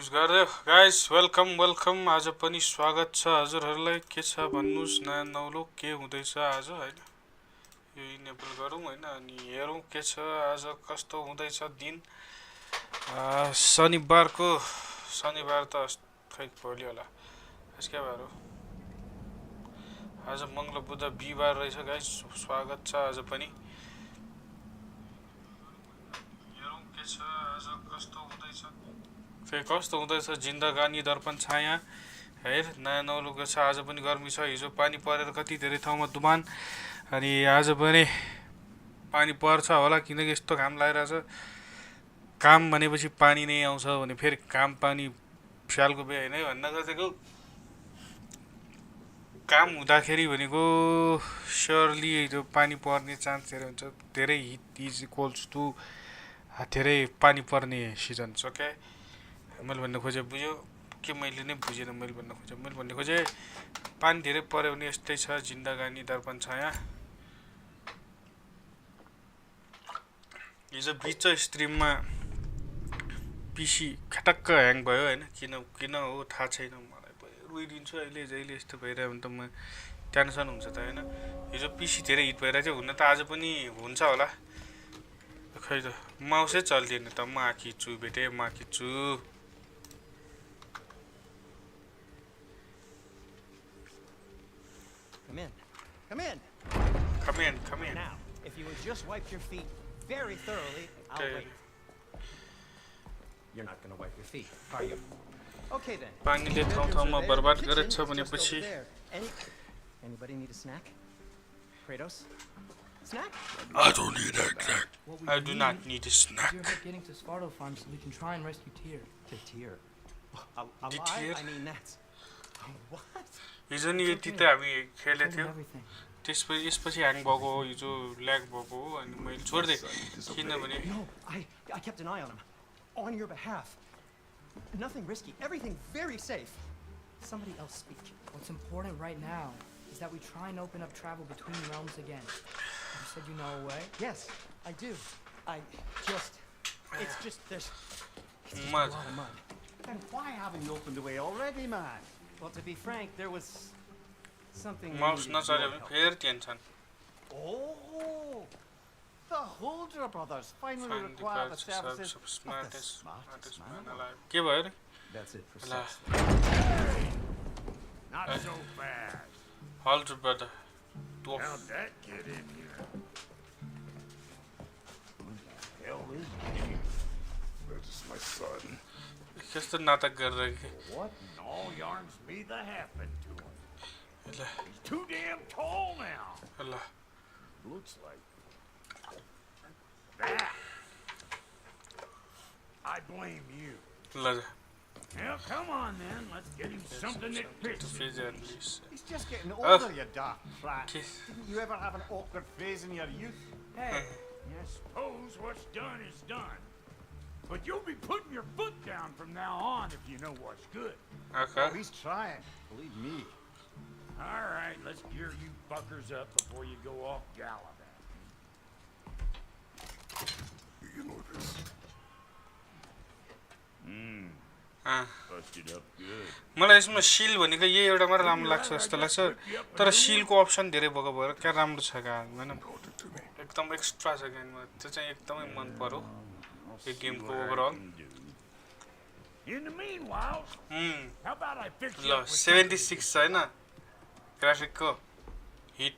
Use गर्दै guys welcome आज पनि स्वागत छ हजुरहरूलाई के छ भन्नुस् नयाँ नौलो के हुँदैछ आज हैन यो इनेबल गरौँ हैन अनि हेरौँ के छ आज कस्तो हुँदैछ दिन शनिबार त खै भोलि होला आज के बार हो आज मंगल बुध बिहीबार रहेछ गाइस स्वागत छ आज पनि हेरौँ के छ आज कस्तो हुँदैछ जिन्दगानी दर्पण छाया हेर नयाँ नौलो छ आज पनि गर्मी छ हिजो पानी परेर कति धेरै ठाउँमा दुमान अनि आज पनि पानी पर्छ होला किनकि यस्तो घाम लागिरहेछ काम भनेपछि पानी नै आउँछ भने फेरि काम पानी स्यालको बे हैन भन्न खोजेको काम हुँदाखेरि भनेको स्योरली त्यो पानी पर्ने चान्स धेरै हुन्छ धेरै हिट इज इक्वल्स टु धेरै पानी पर्ने सिजन छ के मैले भन्न खोजे बुझ्यो के मैले नै बुझेन मैले भन्न खोजे पानी धेरै पर्यो भने यस्तै छ जिन्दगानी दर्पण छाया हिजो बीच स्ट्रिममा पिसी खटक्क ह्याङ भयो हैन किन हो थाहा छैन मलाई रोइदिन्छु अहिले जहिले यस्तो भइरह्यो भने त म टेन्सन हुन्छ त हैन हिजो पिसी धेरै हिट भइरहेको थियो हुन त आज पनि हुन्छ होला खै त माउसै चल्दैन त म आखिच्छु बेटे म आखिच्छु Come in. Now, if you would just wipe your feet very thoroughly, I'll wait. You're not going to wipe your feet, are you? Okay then. पानीले ठाउँमा बर्बाद गरेछ भनेपछि Anybody need a snack? Kratos? Snack? I don't need a snack. I do not need a snack. You're getting to Sparto Farm so we can try and rescue Tyr. Tyr? The Tyr? I mean that's... What? हिजो नि यति त हामी खेलेथ्यौ त्यसपछि यसपछि hang भएको हिजो lag भएको हो अनि मैले छोड्दै किनभने No, I kept an eye on him. On your behalf. Nothing risky. Everything very safe. Somebody else speak. What's important right now is that we try and open up travel between realms again. You said you know a way? Yes, I do. It's just there's a mud. lot of mud. Then why haven't you opened the way already, man? Well, to be frank, there was something. Mouse नचल्यो भने फेरि tension Oh, the Holder brothers finally require the services of the smartest man alive. के भयो र That's it precisely. Not so fast. Halter brother How'd that get in here? Who the hell is he? That is my son. कस्तो नाटक गरेर के What in all yarns me that happened to him? ल He's too damn tall now. ल Looks like that. I blame you. ल Now come on then, let's get him something that fits him. He's just getting older, you daft brat. Kiss. Didn't you ever have an awkward phase in your youth? Hey, I suppose what's done is done. But you'll be putting your foot down from now on if you know what's good. Okay. Oh, he's trying, believe me. All right, let's gear you fuckers up before you go off gallivanting. You know this. Busted up good. मलाई यसमा सिल भनेको यही एउटा मात्र राम्रो लाग्छ जस्तो लाग्छ तर सिलको अप्सन धेरै भएको भएर क्या राम्रो छ क्या हैन एकदम एक्स्ट्रा छ गेममा त्यो चाहिँ एकदमै मन पर्यो यो गेमको overall In the meanwhile, how about I fix you ल up with 76 छ हैन ग्राफिकको हिट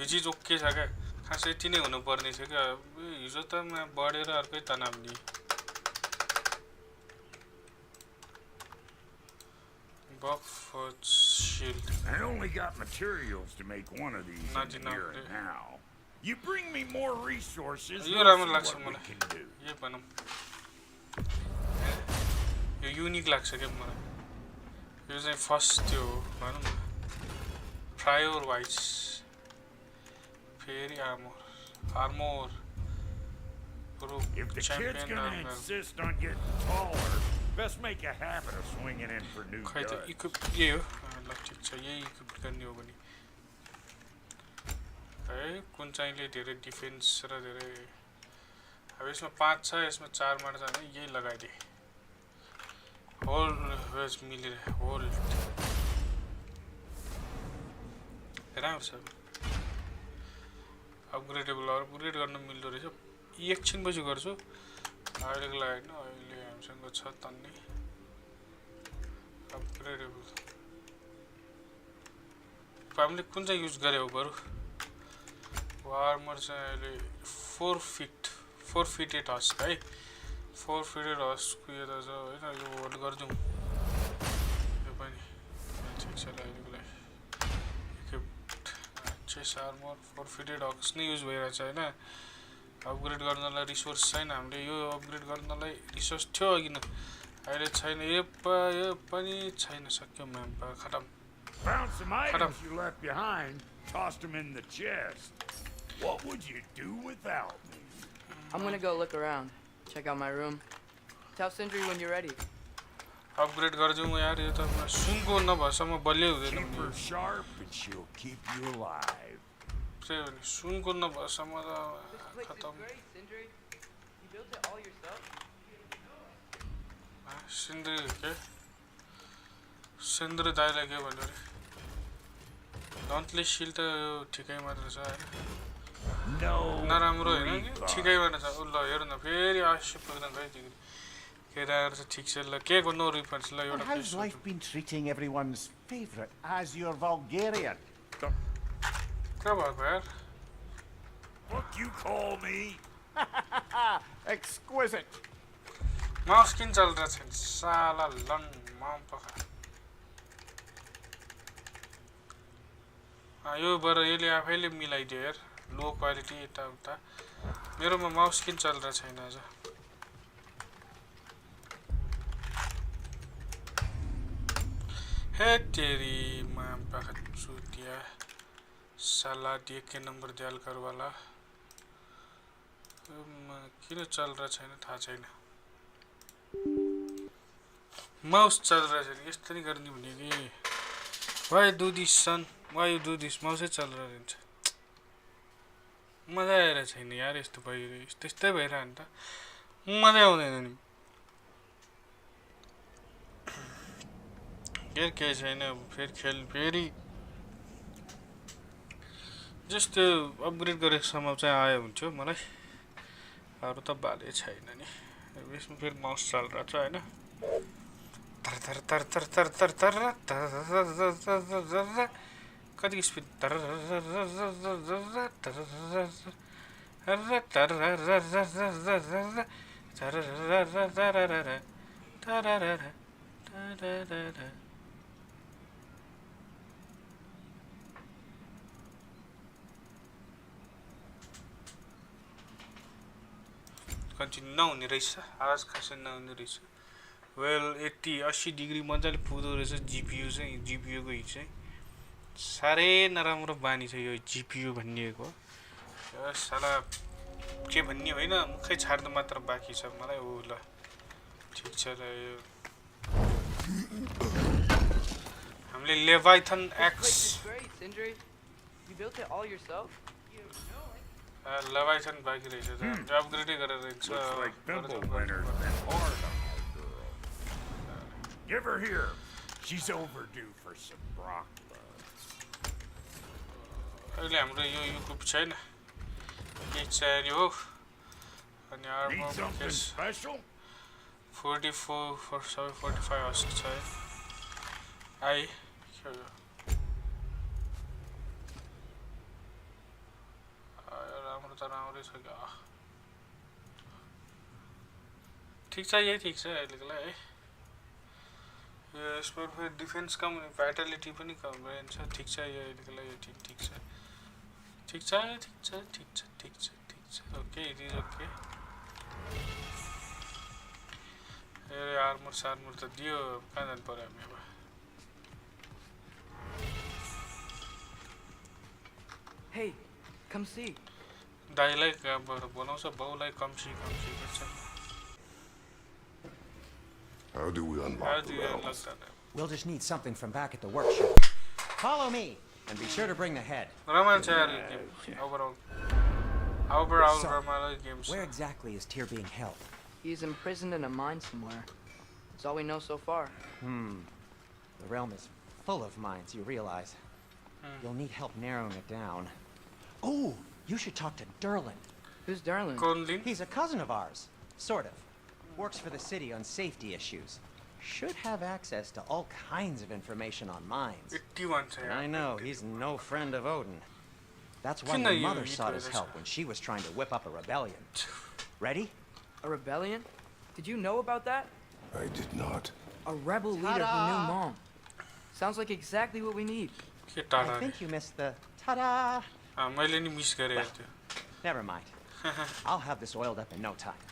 यो चीज ओके छ क्या खासै यति नै हुनुपर्ने थियो क्या हिजो त म बढेर अर्कै तनाव नि Buff for shield. I only got materials to make one of these Not in enough, here and dude. now. You bring me more resources, yo we'll राम्रो see लाग्छ what we मलाई can do. यो भनौँ यो unique लाग्छ क्या मलाई यो चाहिँ first त्यो भनौँ न प्रायोर वाइज फेरि armour If the kid's gonna insist on getting taller, best make a habit of swinging in for new खै त guns. इक्विप यही हो ल ठिक छ यही इक्विप गर्ने हो भने है कुन चाहिँले धेरै डिफेन्स र धेरै अब यसमा 5 छ यसमा 4 मात्र छ भने यही लगाइदिए होल्ड वेज मिलेर होल्ड राम्रो छ अपग्रेडेबल अपग्रेड गर्न मिल्दो रहेछ एकछिनपछि गर्छु अहिलेको लागि होइन अहिले हामीसँग छ तन्ने अपग्रेडेबल हामीले कुन चाहिँ युज गरे हो बरु आर्मर चाहिँ अहिले 4 फिट 8 हस्क है 4 फिट 8 हस्कको यो त छ होइन यो होल्ड गरिदिउँ यो पनि ठिक छ अहिलेको लागि चेस आर्मर 4 फिट 8 हस्क नै युज भइरहेछ होइन अपग्रेड गर्नलाई रिसोर्स छैन हामीले यो अपग्रेड गर्नलाई रिसोर्स थियो अघि न अहिले छैन यो पनि छैन सक्यो म्याम खतम Found some items you left behind. Tossed them in the chest. What would you do without me? I'm gonna go look around. Check out my room. Tell Sindri when you're ready. Upgrade गर्छु म यार यो त सुनको नभएसम्म बलियो हुँदैन Keep her sharp and she'll keep you alive. त्यही भने सुनको नभएसम्म त खतम Sindri. You built it all yourself? Sindri के सिन्द्री दाइलाई के भन्यो अरे डन्टले सिल त ठिकै मात्र छ हैन नराम्रो हैन नि ठिकै मात्र छ ल हेर न फेरि आशी पुग्न गयो तिमी केटाहरु चाहिँ ठिक छ ल के गर्नु रिफन्स ल एउटा How's life been treating everyone's favorite as your Vulgarian? के भएको यार What you call me? Exquisite. Mouse किन चलिरहेको छैन साला लन माम पखा यो बर यसले आफैले मिलाइदियो यार लो क्वालिटी यताउता मेरोमा माउस किन चलिरहेको छैन आज हे तेरी माम पखा चुतिया साला दिए के नंबर दियाल करवाला किन चलिरहेको छैन थाहा छैन माउस चलिरहेको छैन यस्तो नि गर्ने भने कि Why do this son? Why you do this? माउसै चलिरहेको हुन्छ मजा आइरहेको छैन यार यस्तो भइरहेको त्यस्तै भइरहेको नि त मजा आउँदैन नि फेरि केही छैन फेरि खेल फेरि जस्तो अपग्रेड गरेको सम्म चाहिँ आयो हुन्थ्यो मलाई अरू त बाले छैन नि यसमा फेरि माउस चलिरहेको छ होइन कति स्पिड कन्टिन्यू नहुने रहेछ आवाज खासै नहुने रहेछ वेल 80 डिग्री मजाले पुग्दो रहेछ जिपियु चाहिँ जिपियुको हिट चाहिँ साह्रै नराम्रो बानी छ यो जिपियु भनिएको साला के भन्ने होइन मुखै छाड्नु मात्र बाँकी छ मलाई ओ ल ठिक छ ल यो हामीले लेभाइथन एक्स लेभाइथन बाँकी रहेछ त अपग्रेडै गरेर रहेछ Give her here. She's overdue for some rock love. अहिले हाम्रो यो युट्युब छैन के चाहियो हो अनि Need something special? 44 for 45 husk छ आई के हो राम्रो त राम्रै छ क्या ठिक छ यही ठिक छ अहिलेको लागि है यसमा फेरि डिफेन्स कम हुने भाइटालिटी पनि कम रहन्छ ठिक छ यो अहिलेको लागि ठिक छ ठिक छ ठिक छ ठिक छ ठिक छ ठिक छ okay it is okay a armour सार्मर त दियो कहाँ जानु पर्यो हामी अब Hey, come see. दाइलाई बोलाउँछ बाउलाई कम्सी गर्छ How do we unlock the realms? We'll just need something from back at the workshop. Follow me, and be sure to bring the head. रोमान्च यार गेम overall So, रमाइलो game where exactly is Tyr being held? He's imprisoned in a mine somewhere. It's all we know so far. The realm is full of mines, you realize. You'll need help narrowing it down. Oh, you should talk to Derlin. Who's Darlin? Conlin. He's a cousin of ours, sort of. Works for the city on safety issues. Should have access to all kinds of information on mines. 81 छ And I know he's no friend of Odin. That's why Kiन my yo mother गीत sought his रहेछ? help when she was trying to whip up a rebellion. Ready? A rebellion? Did you know about that? I did not. A rebel leader who knew Mom. Sounds like exactly what we need. के I टाढा think you missed the ta-da. मैले नि miss गरे त्यो Never mind. I'll have this oiled up in no time.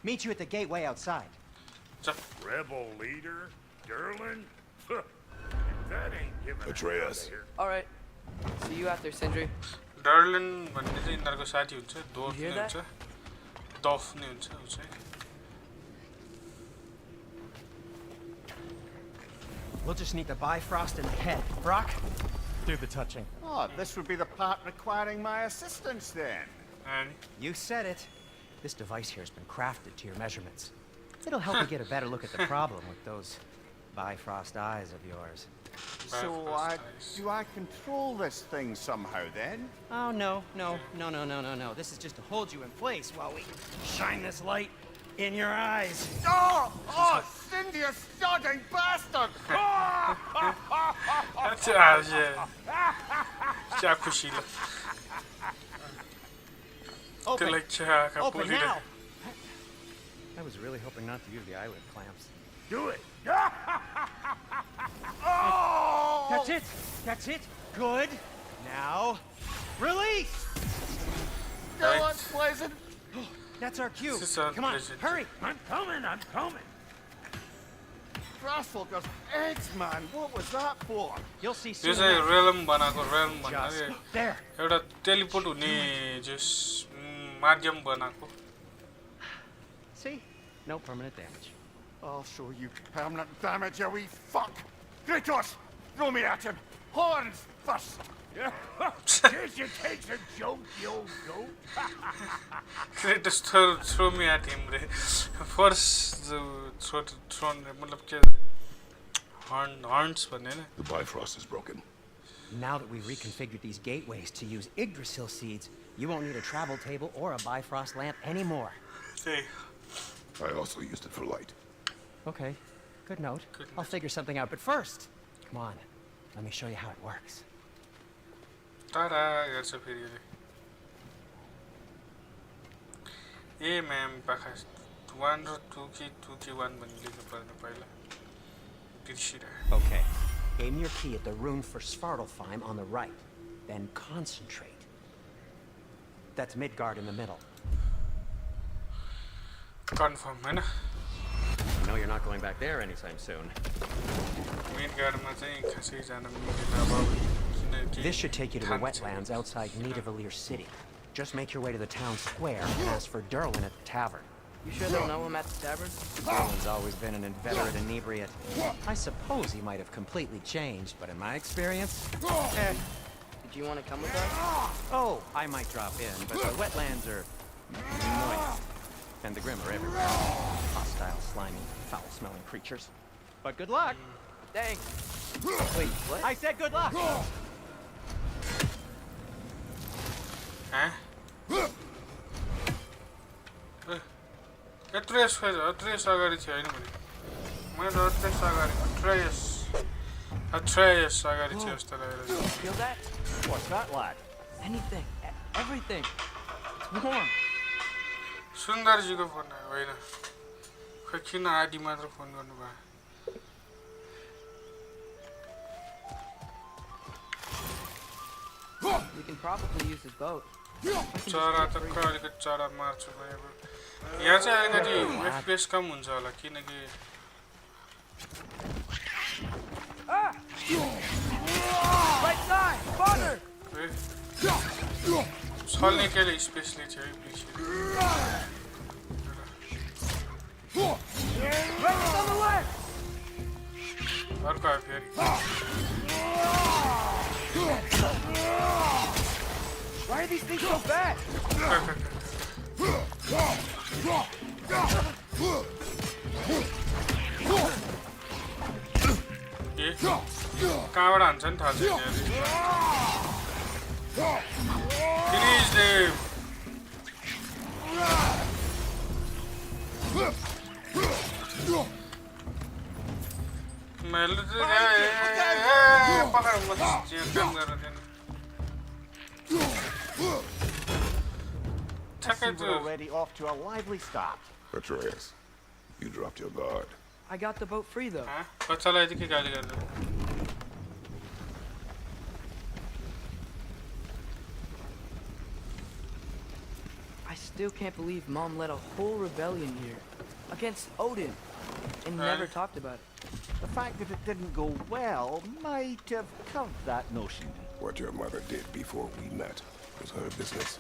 Meet you at the gateway outside. Rebel leader? Derlin? That ain't giving Atreus. All right. See you after, Sindri. डर्लिन भन्ने चाहिँ यिनीहरूको साथी हुन्छ दोफ You hear नै that? हुन्छ दफ नै हुन्छ उ चाहिँ We'll just need the Bifrost in the head. Brock, do the touching. Oh, this would be the part requiring my assistance then. अनि You said it. This device here has been crafted to your measurements. It'll help you get a better look at the problem with those Bifrost eyes of yours. So, do I control this thing somehow then? Oh, no. This is just to hold you in place while we shine this light in your eyes. Oh! Oh, Cindy, you sodding bastard! Chia खुसीले Open. त्यसलाई चियाका Open पोलेर now. I was really hoping not to use the eyelid clamps. Do it. That's it. That's it. Good. Now, release. No, that's pleasant. That's our cue. This is Come on, unpleasant. hurry. I'm coming. Grasshopper's eggs, man. What was that for? You'll see yo soon. चाहिँ enough. रेलम बनाएको रेलम Just भन्नाले there. एउटा teleport हुने जस माध्यम बनाएको See? No permanent damage. I'll show you permanent damage, you wee fuck. Kratos, throw me at him. Horns first. Guess you takes a joke, you old goat. Kratos throw me at him रे first जो thrown मतलब के हर्न्स भन्ने हैन The Bifrost is broken. Now that we've reconfigured these gateways to use Yggdrasil seeds, you won't need a travel table or a Bifrost lamp anymore. त्यही I also used it for light. Okay, good note. Good I'll figure something out, but first, come on, let me show you how it works. टाढा हेर्छ फेरि यसले ए ma'am पाखा 1 र 2 कि 2 कि 1 भन्ने लेख्नु पर्ने पहिला बिर्सिरहे Okay, aim your key at the rune for Svartalfheim on the right, then concentrate. That's Midgard in the middle. Confirm हैन I know you're not going back there anytime soon. मिडगार्डमा चाहिँ खासै जान मिल्दैन अब किनकि This should take you to the खान्छ। wetlands outside Nidavellir City. Just make your way to the town square and ask for Derlin at the tavern. You sure they'll know him at the tavern? Derlin's always been an inveterate inebriate. I suppose he might have completely changed, but in my experience... Did you want to come with us? Oh, I might drop in, but the wetlands are... moist. And the Grim are everywhere. Hostile, slimy, foul-smelling creatures. But good luck! Thanks. Wait, what? I said good luck! Huh? Atreus अगाडि थियो हैन भने मैले Atreus अगाडि Atreus अगाडि थियो जस्तो लागेर Feel that? What's that like? Anything. Everything. It's warm. सुन्दरजीको फोन आयो होइन खै किन आदि मात्र फोन गर्नुभयो We can probably use his boat. चरा त अलिकति चरा मार्छु भएको यहाँ चाहिँ अलिकति FPS कम हुन्छ होला किनकि Right side! Father! छल्ने केले स्पेसली थियो है पछि Right on the left! अर्को आयो फेरि Why are these things so bad? कहाँबाट हान्छ नि थाहा छैन Finish them! मैले त पकाएर म काम गरेर थिएन I see we're already off to a lively start. Atreus, you dropped your guard. I got the boat free though. बच्चालाई यति के गाली गर्नु I still can't believe Mom led a whole rebellion here against Odin and never talked about it. The fact that it didn't go well might have curved that notion. What your mother did before we met was her business.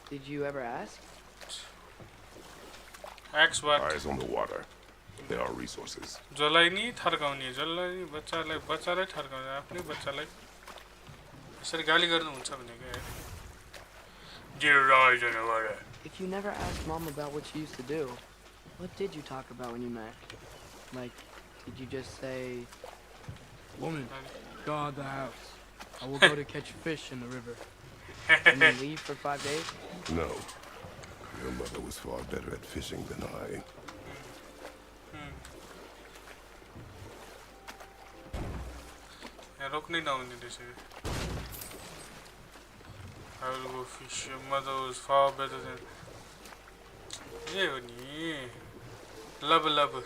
Did you ever ask? X what? Eyes on the water. There are resources. जसलाई नि थर्काउने जसलाई बच्चालाई थर्काउने आफ्नै बच्चालाई यसरी गाली गर्नु हुन्छ भनेको If you never asked Mom about what she used to do, what did you talk about when you met? Like, did you just say, "Woman, guard the house. I will go to catch fish in the river," and then leave for 5 days? No. Your mother was far better at fishing than I. रोक्नै नहुने रहेछ I will go fish. Your mother was far better than. ये हो नि लब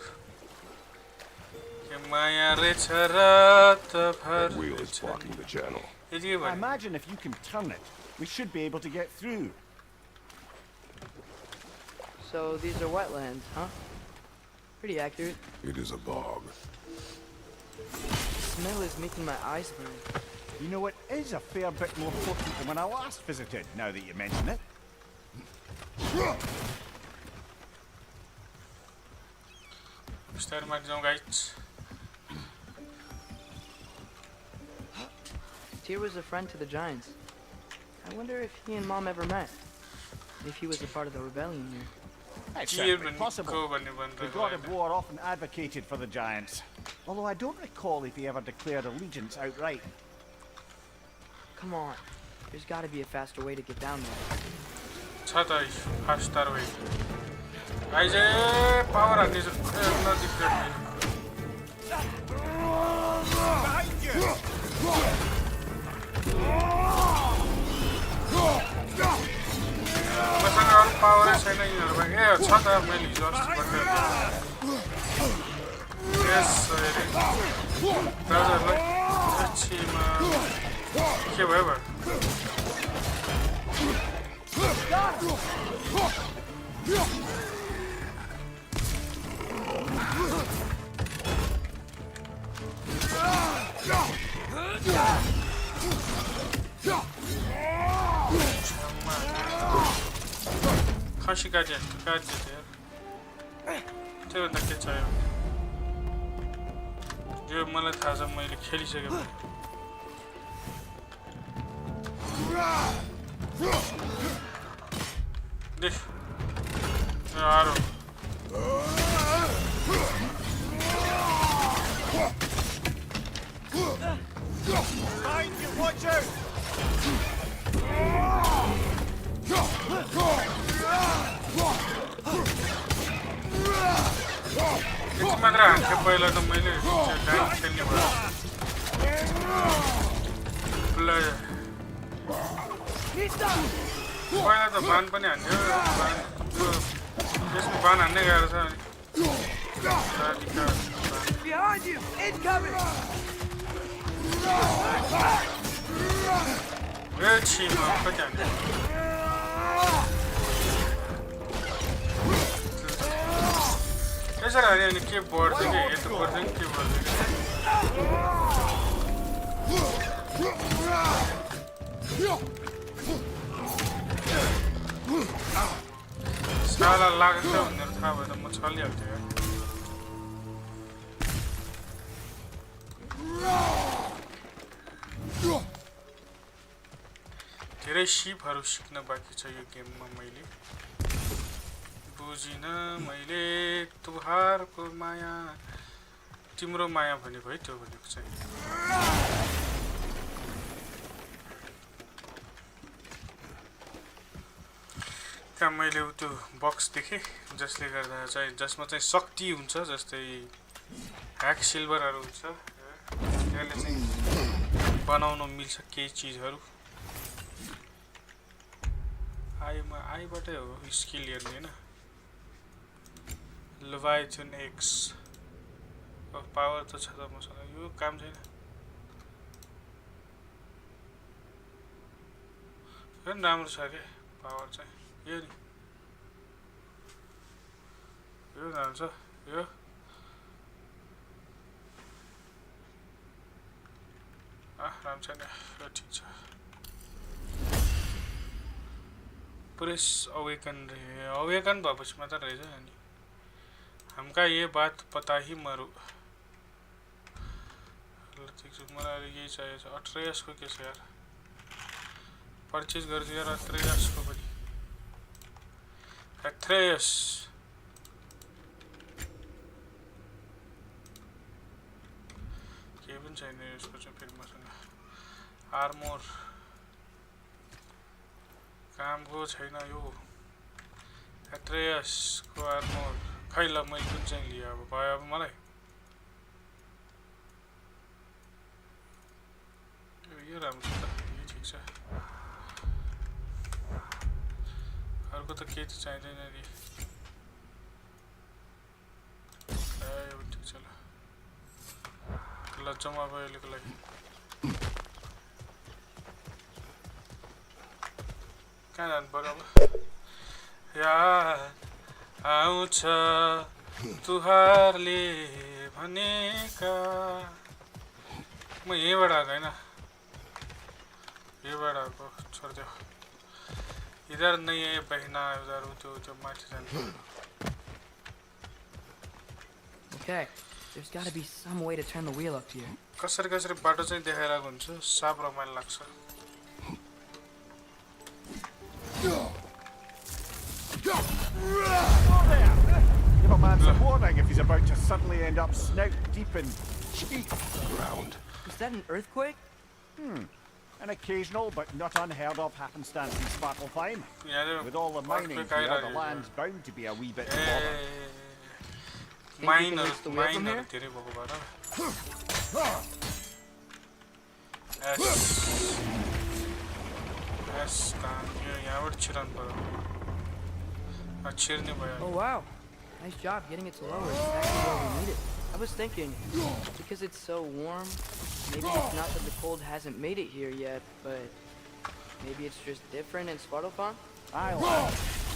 के माया रहेछ रात भर That wheel is blocking the channel. यति के I भन्नु imagine if you can turn it, we should be able to get through. So these are wetlands, huh? Pretty accurate. It is a bog. The smell is making my eyes burn. You know, it is a fair bit more potent than when I last visited, now that you mention it. बिस्तारै माथि जाउँ guys Tyr was a friend to the giants. I wonder if he and Mom ever met. If he was a part of the rebellion here. It's Tyr certainly भनेको possible. भन्ने The god of war often advocated for the giants. Although I don't recall if he ever declared allegiance outright. Come on. There's got to be a faster way to get down there. छ त faster way guys power हान्ने चाहिँ नदी plate मसँग अरू पावरै छैन यिनीहरूमा छ त मैले हिजो अस्ति यसरी दाजुहरूलाई छेमा के भयो भयो खसी काट्यो त्योभन्दा के चाहियो यो मलाई थाहा छ मैले खेलिसकेँ देख आरो Behind you, watch out! यति मात्र हान्थ्यो पहिला त मैले डाइभ खेल्ने भयो पहिला त बान पनि हान्थ्यो त्यसको बान हान्ने गाह्रो छ Behind you! Incoming! ए छिमा कति हान्थ्यो यसरी हान्यो भने के बढ्छ कि हेर्नु पर्छ कि के बढ्छ साला लाग्छ भनेर थाहा भयो त म छलिहाल्थेँ धेरै सिपहरू सिक्न बाँकी छ यो गेममा मैले बुझिन मैले तुहारको माया तिम्रो माया भनेको है त्यो भनेको चाहिँ त्यहाँ मैले त्यो बक्स देखेँ जसले गर्दा चाहिँ जसमा चाहिँ शक्ति हुन्छ जस्तै ह्याक सिल्भरहरू हुन्छ त्यसले चाहिँ बनाउन मिल्छ केही चिजहरू आईबाटै हो स्किल हेर्ने हैन लेवाइथन एक्स पावर त छ त मसँग यो काम छैन यो राम्रो छ के पावर चाहिँ यो नि यो जान्छ यो राम्रो छैन यो ठिक छ प्रेस अवेकन भएपछि मात्र रहेछ अनि हमका ये बात पता ही मरु ल ठिक छ मलाई यही चाहिएको छ अट्रेयसको के छ यार परचेज गर्छु यार अट्रेयसको पनि अट्रेयस के पनि छैन यसको चाहिँ फेरि मसँग आर्मोर कामको छैन यो अट्रेयसको आर्मोर खै ल मैले कुन चाहिँ लिएँ अब भयो अब मलाई यो राम्रो छ त यो ठिक छ अर्को त केही त चाहिँदैन नि यो ठिक छ ल जम्मा भयो अहिलेको लागि कहाँ जानु पर्यो अब याद आउँछ तुहारले भनेका म यहीँबाट आएको होइन यहीँबाट आएको छोडिदियो इधर नहीं है बहना उधर त्यो माथि जानु Okay, there's got to be some way to turn the wheel up here. कसरी बाटो चाहिँ देखाइरहेको हुन्छ साप रमाइलो लाग्छ Give a man some warning if he's about to suddenly end up snout deep in cheek ground. Is that an earthquake? An occasional but not unheard of happenstance in Svartalfheim. With all the mining here, the land's bound to be a wee bit bother. माइनहरु धेरै भएको भएर यहाँबाट छिराउनु पर्यो छिर्ने भयो Oh wow, nice job getting it to lower. It's exactly where we need it. I was thinking, because it's so warm, maybe it's not that the cold hasn't made it here yet, but maybe it's just different in Svartalfheim? Aye, lad.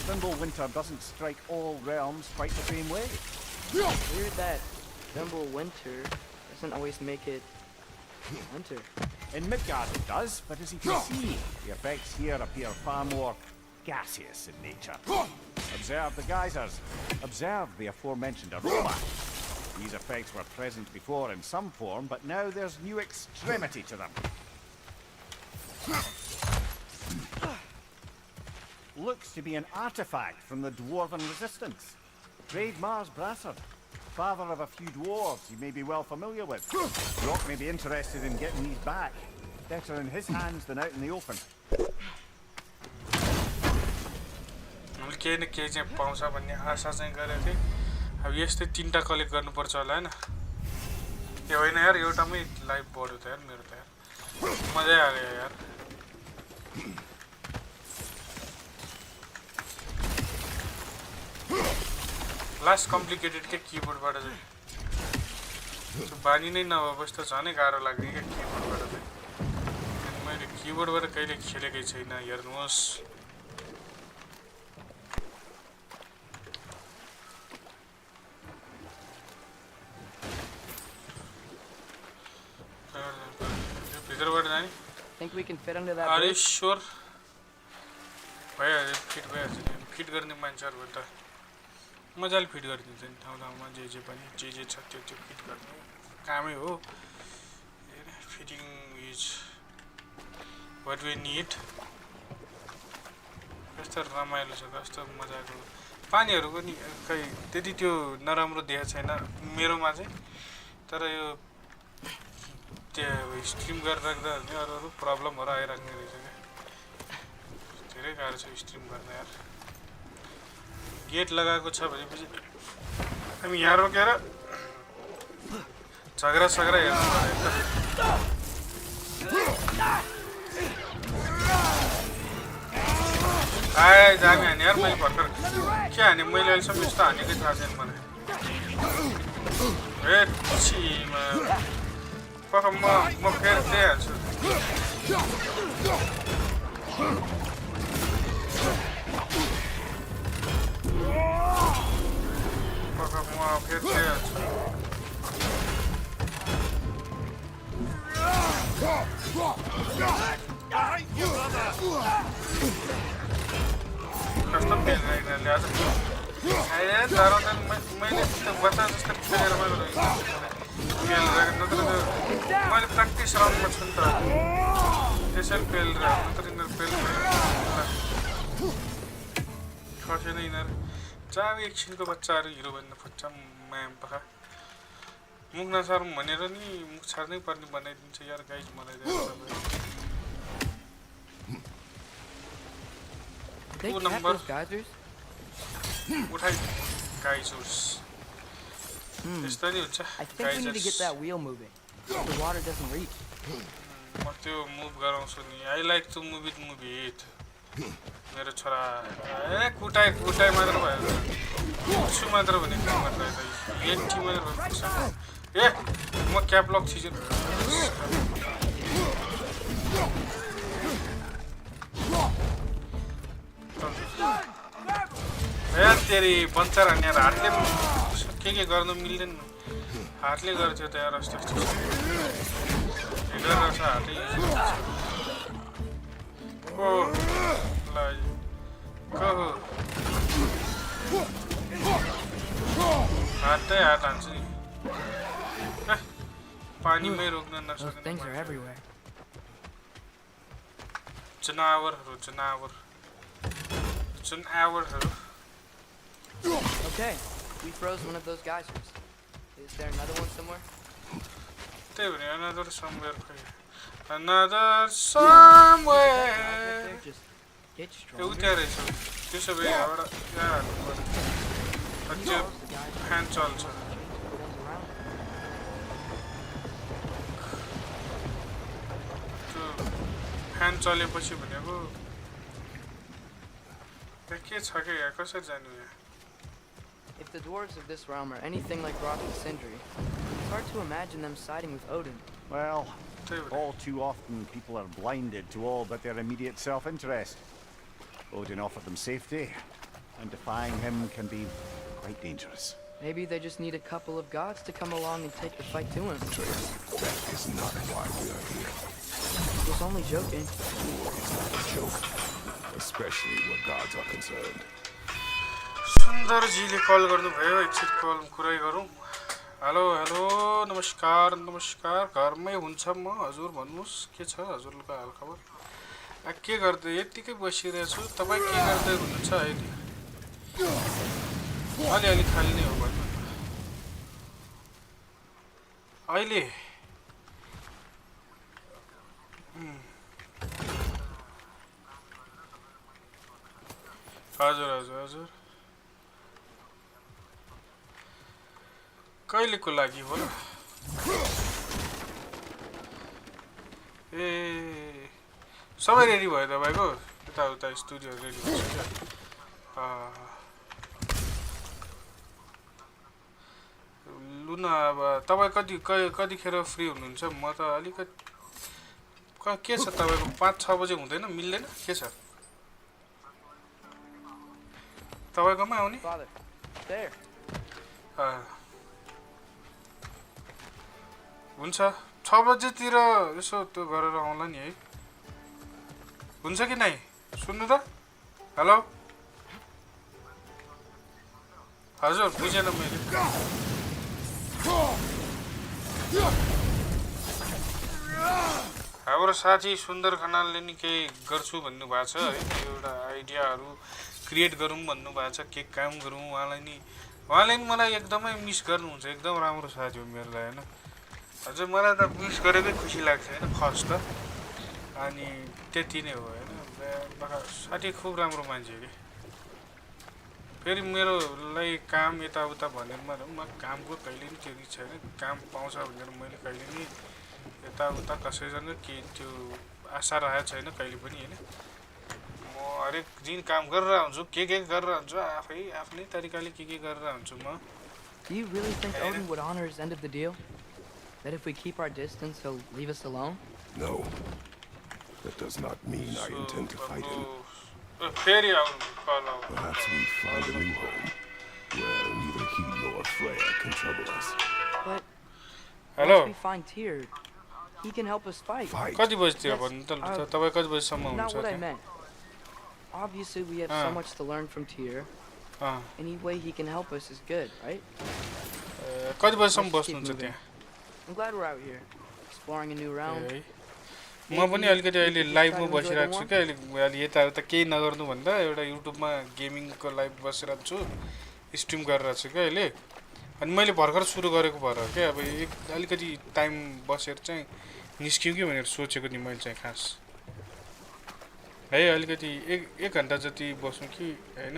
Thimble winter doesn't strike all realms quite the same way. Weird that Thimble winter doesn't always make it winter. In Midgard it does, but as you can see, the effects here appear far more gaseous in nature. Observe the geysers. Observe the aforementioned aroma. These effects were present before in some form, but now there's new extremity to them. Looks to be an artifact from the Dwarven Resistance. Trade Mars Brassard, father of a few dwarves you may be well familiar with. Rock may be interested in getting these back. Better in his hands than out in the open. केही न केही चाहिँ पाउँछ भन्ने आशा चाहिँ गरेको थिएँ अब यस्तै तीनटा कलेक्ट गर्नुपर्छ होला हैन यो होइन यार एउटामै लाइफ बढ्यो त यार मेरो त यार मजै आयो यार लास्ट कम्प्लिकेटेड के किबोर्डबाट चाहिँ बानी नै नभएपछि त झनै गाह्रो लाग्ने क्या किबोर्डबाट चाहिँ मैले किबोर्डबाट कहिले खेलेकै छैन हेर्नुहोस् Think we can fit under that Are you bridge? sure? भइहाल्यो फिट गर्ने मान्छेहरू हो त मजाले फिट गरिदिन्छ नि ठाउँ ठाउँमा जे पनि जे छ त्यो फिट गर्ने कामै हो fitting is what we need कस्तो रमाइलो छ कस्तो मजाको पानीहरू पनि खै त्यति त्यो नराम्रो देखेको छैन मेरोमा चाहिँ तर यो त्यो स्ट्रिम गरेर राख्दा नि अरू प्रब्लमहरू आइराख्ने रहेछ क्या धेरै गाह्रो छ स्ट्रिम गर्न यार गेट लगाएको छ भनेपछि हामी यहाँ रोकेर झगडा सगडा हेर्नु पर्यो आए जाने हाने यार मैले भर्खर के हाने मैले अहिलेसम्म यस्तो हानेकै थाहा छैन मलाई ए छिमा पक्का म फेरि दिइहाल्छु पक्का म फेरि दिइहाल्छु कस्तो पेल यिनीहरूले आज धराउँदैन मैले बच्चा जस्तो खेलेर मैले पेल नत्र मैले प्र्याक्टिस राउन्डमा छु नि त त्यसरी पेल नत्र यिनीहरू पेल खसेन यिनीहरू जाब एकछिनको बच्चाहरू हिरो बन्न खोज्छ माया पखा मुख नसारौँ भनेर नि मुख छाड्नै पर्ने बनाइदिन्छ यार गाइज मलाई They number. cap those geysers? उठाइ गाइजर्स यस्तो नि हुन्छ I think we need to get that wheel moving. The water doesn't reach. म त्यो मुभ गराउँछु नि I like to move it मेरो छोरा ए कुटाइ मात्र भयो कुट्छु मात्र भने काम गर्दा यति मात्र भयो ए म क्याप लक थिच्छु ए तेरी बन्चर हान्ने हातले के गर्नु मिल्दैन हातले गर्थ्यो त यार यस्तो गरेर छ हातले ओ ल को हातै हात हान्छु नि पानीमै रोक्न Those things are नसक्ने everywhere. जनावरहरू Okay, we froze one of those geysers. Is there another one somewhere? त्यही भने another somewhere Just get stronger. उता रहेछ त्यसो भए यहाँबाट यहाँ हाल्नु पर्यो त्यो फ्यान चल्छ त्यो फ्यान चलेपछि भनेको के छ क्या यहाँ कसरी जानु यहाँ If the dwarves of this realm are anything like Rock and Sindri, it's hard to imagine them siding with Odin. Well, त्यही भने all too often people are blinded to all but their immediate self-interest. Odin offered them safety, and defying him can be quite dangerous. Maybe they just need a couple of gods to come along and take the fight to him. That is not why we are here. I was only joking. It's not a joke, especially where gods are concerned. सुन्दरजीले कल गर्नुभयो एकछिन कल कुरै गरौँ hello hello नमस्कार घरमै हुन्छ म हजुर भन्नुहोस् के छ हजुरको हालखबर के गर्दै यत्तिकै बसिरहेछु तपाईँ के गर्दै हुनुहुन्छ अहिले अलिअलि खाली नै हो भन्नु अहिले हजुर कहिलेको लागि हो र ए सबै रेडी भयो तपाईँको यताउता स्टुडियो रेडी हुन्छ क्या लु न अब तपाईँ कतिखेर फ्री हुनुहुन्छ म त अलिकति के छ तपाईँको 5-6 बजे हुँदैन मिल्दैन के छ तपाईँकोमा आउने Father, there. हुन्छ 6 बजेतिर यसो त्यो गरेर आउँला नि है हुन्छ कि नै सुन्नु त हेलो हजुर बुझेन मैले हाम्रो साथी सुन्दर खनालले नि केही गर्छु भन्नुभएको छ है एउटा आइडियाहरू क्रिएट गरौँ भन्नुभएको छ के काम गरौँ उहाँलाई नि उहाँले नि मलाई एकदमै मिस गर्नुहुन्छ एकदम राम्रो साथी हो मेरो लागि हैन हजुर मलाई त मिस गरेकै खुसी लाग्छ हैन फर्स्ट त अनि त्यति नै हो हैन साथी खुब राम्रो मान्छे के फेरि मेरोलाई काम यताउता भनेर म कामको कहिले नि त्यो छैन काम पाउँछ भनेर मैले कहिले नि यताउता कसैसँग के त्यो आशा राखेको छैन कहिले पनि हैन म हरेक दिन काम गरेर हुन्छु के गरेर हुन्छु आफ्नै तरिकाले के गरेर हुन्छु म Do you really think Odin would honor his end of the deal? That if we keep our distance, he'll leave us alone? No. That does not mean I intend to fight him. फेरि आउनु कल Perhaps we find a new home where neither he nor Freya can trouble us. But hello once we find Tyr, he can help us fight. Fight? कति बजीतिर भन्नु त तपाईँ कति बजीसम्म Not हुन्छ what I त्यहाँ meant. Obviously, we have so much to learn from Tyr. Any way he can help us is good, right? कति बजीसम्म Let's keep बस्नुहुन्छ moving. त्यहाँ I'm glad we're out here, exploring a new realm. है म पनि अलिकति अहिले लाइभमा बसिरहेको छु क्या अहिले यताउता केही नगर्नु भन्दा एउटा युट्युबमा गेमिङको लाइभ बसिरहेको छु स्ट्रिम गरिरहेको छु क्या अहिले अनि मैले भर्खर सुरु गरेको भएर क्या अब अलिकति टाइम बसेर चाहिँ निस्क्यौँ कि भनेर सोचेको नि मैले चाहिँ खास है अलिकति एक घन्टा जति बसौँ कि होइन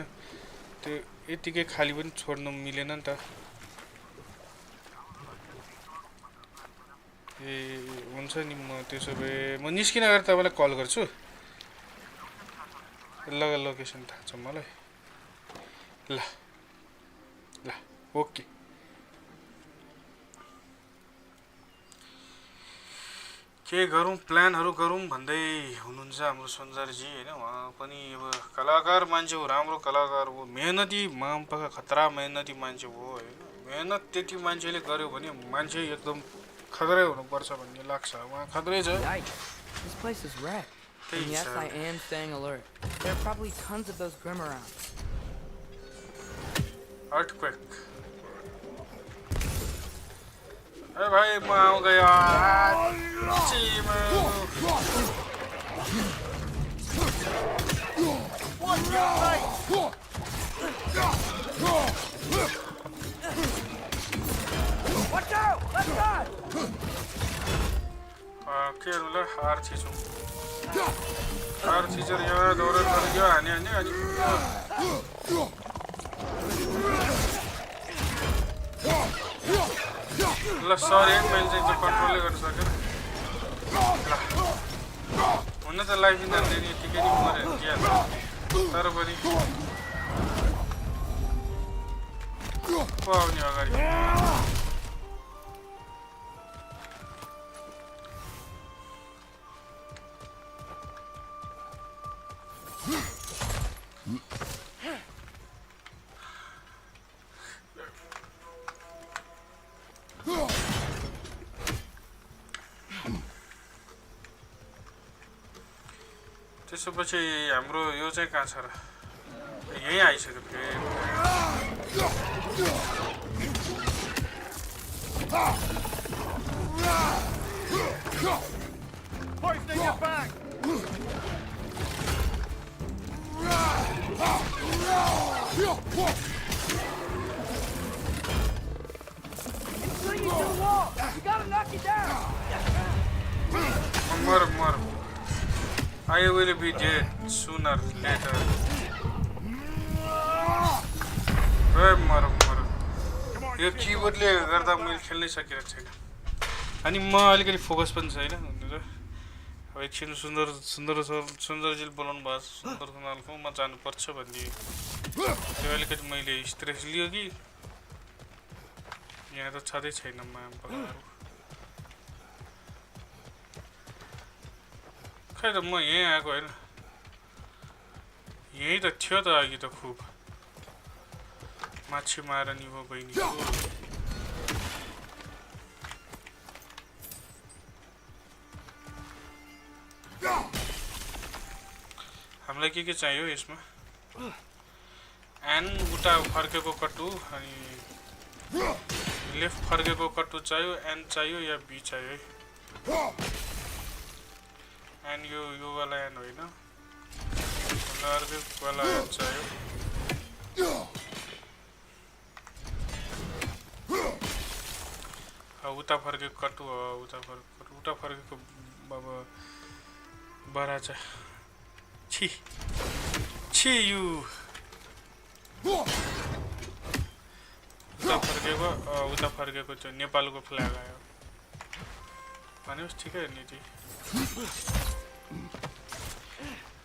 त्यो यतिकै खाली पनि छोड्नु मिलेन नि त ए हुन्छ नि म त्यसो भए म निस्किन गएर तपाईँलाई कल गर्छु लोकेसन थाहा छ मलाई ल ल ओके के गरौँ प्लानहरू गरौँ भन्दै हुनुहुन्छ हाम्रो सञ्जरजी होइन उहाँ पनि अब कलाकार मान्छे हो राम्रो कलाकार हो मेहनती मामपाका खतरा मेहनती मान्छे हो होइन मेहनत त्यति मान्छेले गर्यो भने मान्छे एकदम खतरै हुनुपर्छ भन्ने लाग्छ उहाँ खतरै छ This place is wrecked. And yes, I am staying alert. There are probably tons of those Grim around. Earthquake. Hey भाई मैं आ गया Watch out! Left side! के ल हार छिचौँ हार छिचेर यहाँ दौडेर यो हाने अनि ल सरी मैले चाहिँ त्यो कन्ट्रोलै गर्न सकेन ल हुन त लाइफ यिनीहरूले नि यतिकै नि मऱ्यो के तर पनि को आउने अगाडि त्यसपछि हाम्रो यो चाहिँ कहाँ छ र यही आइसक्यो फेरि Hoisting it back! Until you to the wall! You gotta knock it down! More. I will be dead sooner or later. मर यो किबोर्डले गर्दा मैले खेल्नै सकिरहेको छैन अनि म अलिकति फोकस पनि छैन अब एकछिन सुन्दरजीले बोलाउनु भयो सुन्दर खनालको म जानुपर्छ भन्ने त्यो अलिकति मैले स्ट्रेस लियो कि यहाँ त छँदै छैन मामपगाहरू खै त म यहीँ आएको होइन यहीँ त थियो त अघि त खुब माछी मार नि हो बहिनीको हामीलाई के चाहियो यसमा एन उता फर्केको कट्टु अनि लेफ्ट फर्केको कट्टु चाहियो एन चाहियो या बी चाहियो एन यो वाला एन होइन अर्कै वाला एन चाहियो उता फर्केको कटु हो उता फर्केको अब बराचा छि छि यु उता फर्केको चाहिँ नेपालको फ्ल्याग आयो भनेपछि ठिकै हो नि ती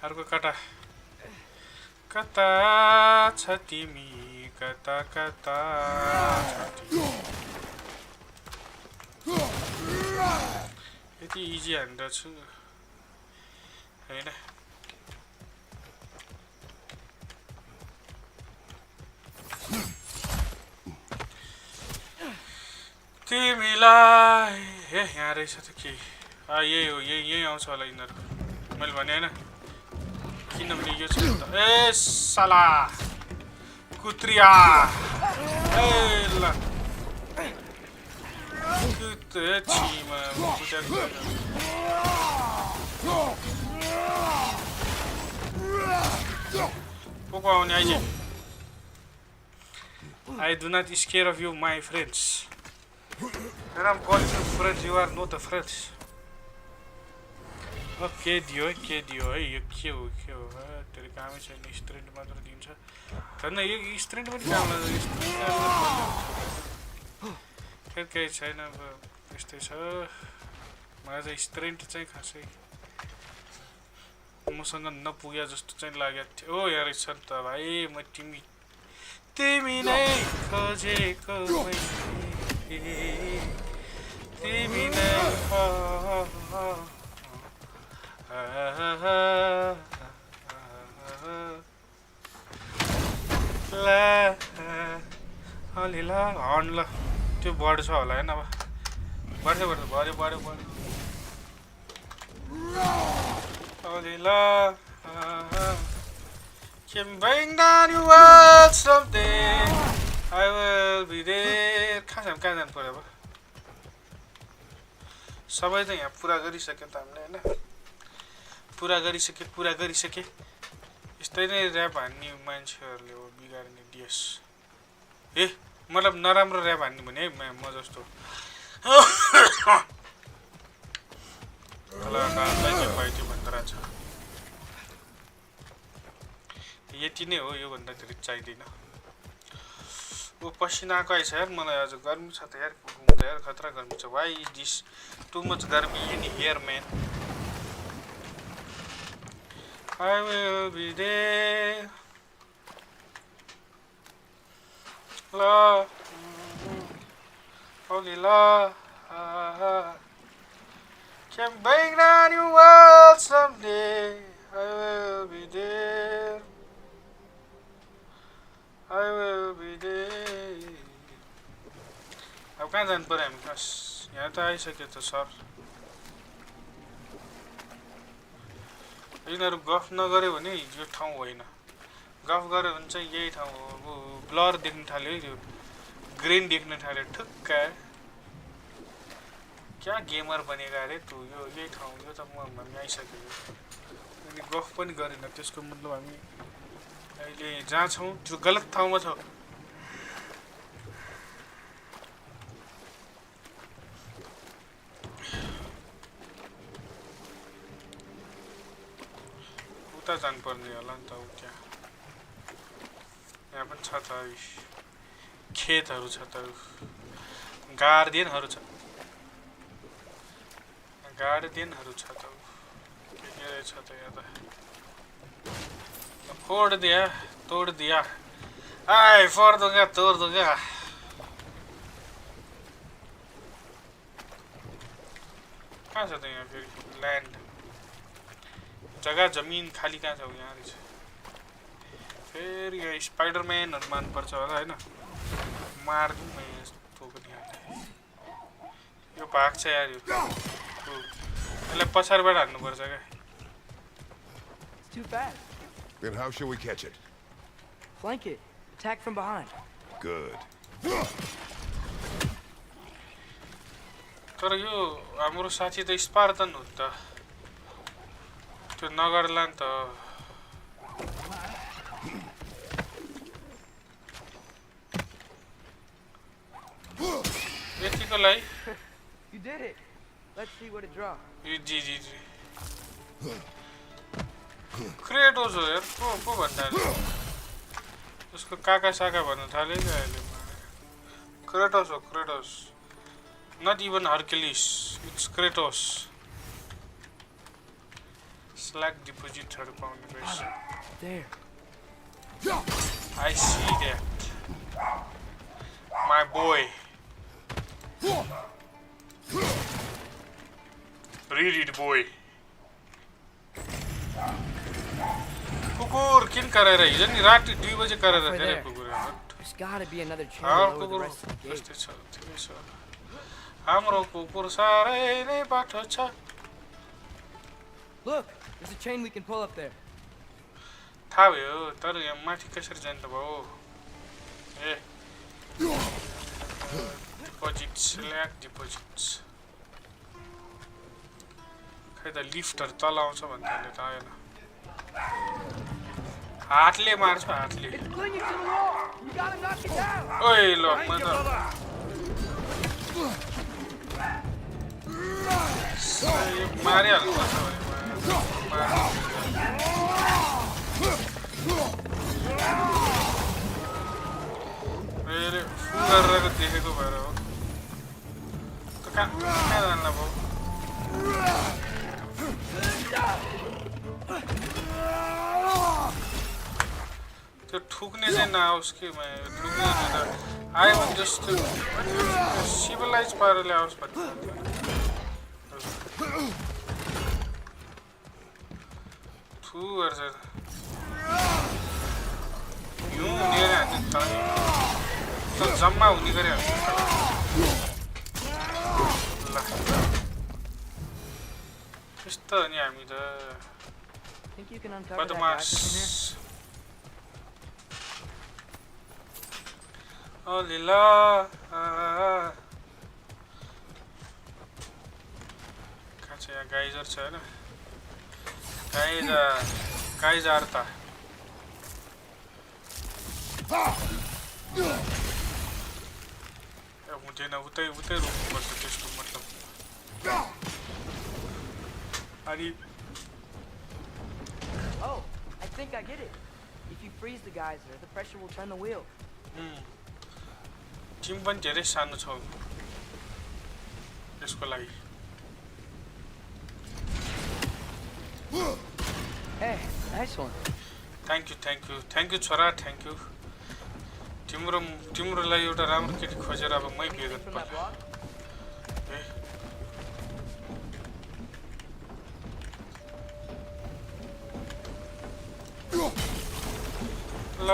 अर्को कता कता छ तिमी कता कता छ तिमी यति इजी हान्दा छु हैन तिमीलाई ए यहाँ रहेछ त के यही हो यही आउँछ होला यिनीहरू मैले भने हैन किनभने यो छ त ए साला कुत्रिया ए ल कुत्रे छिमा को आउने eyes I do not scare of you, my friends. And I'm calling you friends, you are not a friends. Okay, दियो है के के हो तेरो कामै छैन स्टुडेन्ट मात्र दिन्छ धन्न यो स्टुडेन्ट पनि काम लाग्छ फेरि केही छैन अब यस्तै छ मलाई चाहिँ स्टुडेन्ट चाहिँ खासै मसँग नपुग्या जस्तो चाहिँ लागेको थियो ओ यार छ नि त भाइ म तिमी नै खोजेको तिमी नै ला हर्न ल त्यो बढ्छ होला हैन अब बढ्छ बढ्यो ला Can bring down your world someday. I will be there. कहाँ जानु पर्यो अब सबै त यहाँ पुरा गरिसक्यो त हामीले हैन पुरा गरिसके यस्तै नै र्याप हान्ने मान्छेहरूले हो बिगार्ने डिएस ए मतलब नराम्रो र्याप हान्ने भने है म जस्तो कलाकारलाई के पाइयो भन्दा रहेछ यति नै हो यो भन्दा धेरै चाहिदैन ओ पसिनाको आइछ यार मलाई आज गर्मी छ त यार घुम्दा यार खतरा गर्मी छ why is this too much garmi in here man I will be there la only la can bring down your world someday I will be there I will be there अब कहाँ जानु पर्यो हामी खास यहाँ त आइसक्यो त सर यिनीहरू गफ नगर्यो भने यो ठाउँ होइन गफ गर्यो भने चाहिँ यही ठाउँ हो ब्लर देख्न थाल्यो यो ग्रीन देख्न थाल्यो ठुक्क क्या गेमर बनेगा अरे तँ यो यही ठाउँ यो त हामी आइसक्यो अनि गफ पनि गरेन त्यसको मतलब हामी अहिले जहाँ छौँ त्यो गलत ठाउँमा छ उता जानुपर्ने होला नि त त्यहाँ यहाँ पनि छ त खेतहरू छ त गार्डनहरू छ त के रहेछ त यहाँ त फोड़ दिया तोड़ दिया आए फोड़ दूंगा तोड़ दूंगा कहाँ छ त यहाँ फेरि ल्यान्ड जग्गा जमिन खाली कहाँ छ यहाँ रहेछ फेरि यो स्पाइडरम्यानहरू मान्नुपर्छ होला होइन मारिदिउँ न यस्तो पनि यो भाग्छ यार यसलाई पछाडिबाट हान्नुपर्छ क्या Then how shall we catch it? Flank it. Attack from behind. Good. तर यो हाम्रो साथी त स्पार्टन हो त त्यो नगर्ला नि त यतिकोलाई You did it. Let's see what it draws. यो जी क्रेटोस हो यार पो भन्दा उसको काका साका भन्न थाल्यो नि अहिले क्रेटोस हो Kratos not even Hercules it's Kratos slag डिपोजिटहरु पाउने रहेछ There. I see that my boy read it boy कुकुर किन गरेर हिजो नि राति 2 बजे गरेर धेरै कुकुर There's gotta be another chain how below the कुकुर rest of the gate. त्यस्तै छ ठिकै छ हाम्रो कुकुर सारै नै बाठो छ Look, there's a chain we can pull up there. थाहा भयो तर यहाँ माथि कसरी जान्छ भयो ए डिपोजिट्स ल्याक डिपोजिट्स खै त लिफ्टहरु तल आउँछ भन्थ्यो त आएन हातले मार्छ हातले It's clinging to the wall. You gotta knock it down. ओइ ल म त मारिहाल्नु पर्छ भने गरेर देखेको भएर हो त कहाँ जान्ला भयो त्यो ठुक्ने चाहिँ नआओस् कि ठुक्ने त आयो भने जस्तो सिभिलाइज पाराले आओस् भन्ने थु गर्छ हिउँ लिएर हान्छ त जम्मा हुने गरी हान्छ ल त्यस्तो हो नि हामी त Think you can uncover that बदमास access in here? अलिला कहाँ छ यहाँ गाइजर छ होइन गाइजर त हुँदैन उतै रोक्नुपर्छ त्यसको मतलब अनि Oh, I think I get it. If you freeze the geyser, the pressure will turn the wheel. टिम पनि धेरै सानो छ यसको लागि Hey, nice one. Thank you छोरा थ्याङ्क यू तिम्रो लागि एउटा राम्रो केटी खोजेर अब मै बिहे गर्नु From that पर्ला block? ल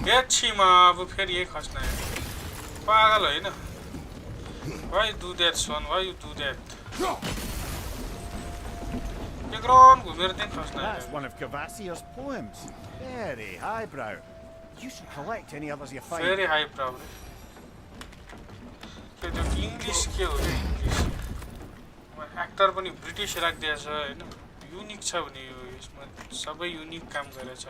एकछिनमा अब फेरि यही खस्न पागल होइन Why you do that son? Why you do that? Background घुमेर चाहिँ खस्न That's one of Cavassier's poems. Very highbrow. You should collect any others you find. Very high problem. के त्यो इङ्ग्लिस के हो इङ्ग्लिस एक्टर पनि ब्रिटिस राखिदिएको छ होइन युनिक छ भने यो यसमा सबै युनिक काम गरेछ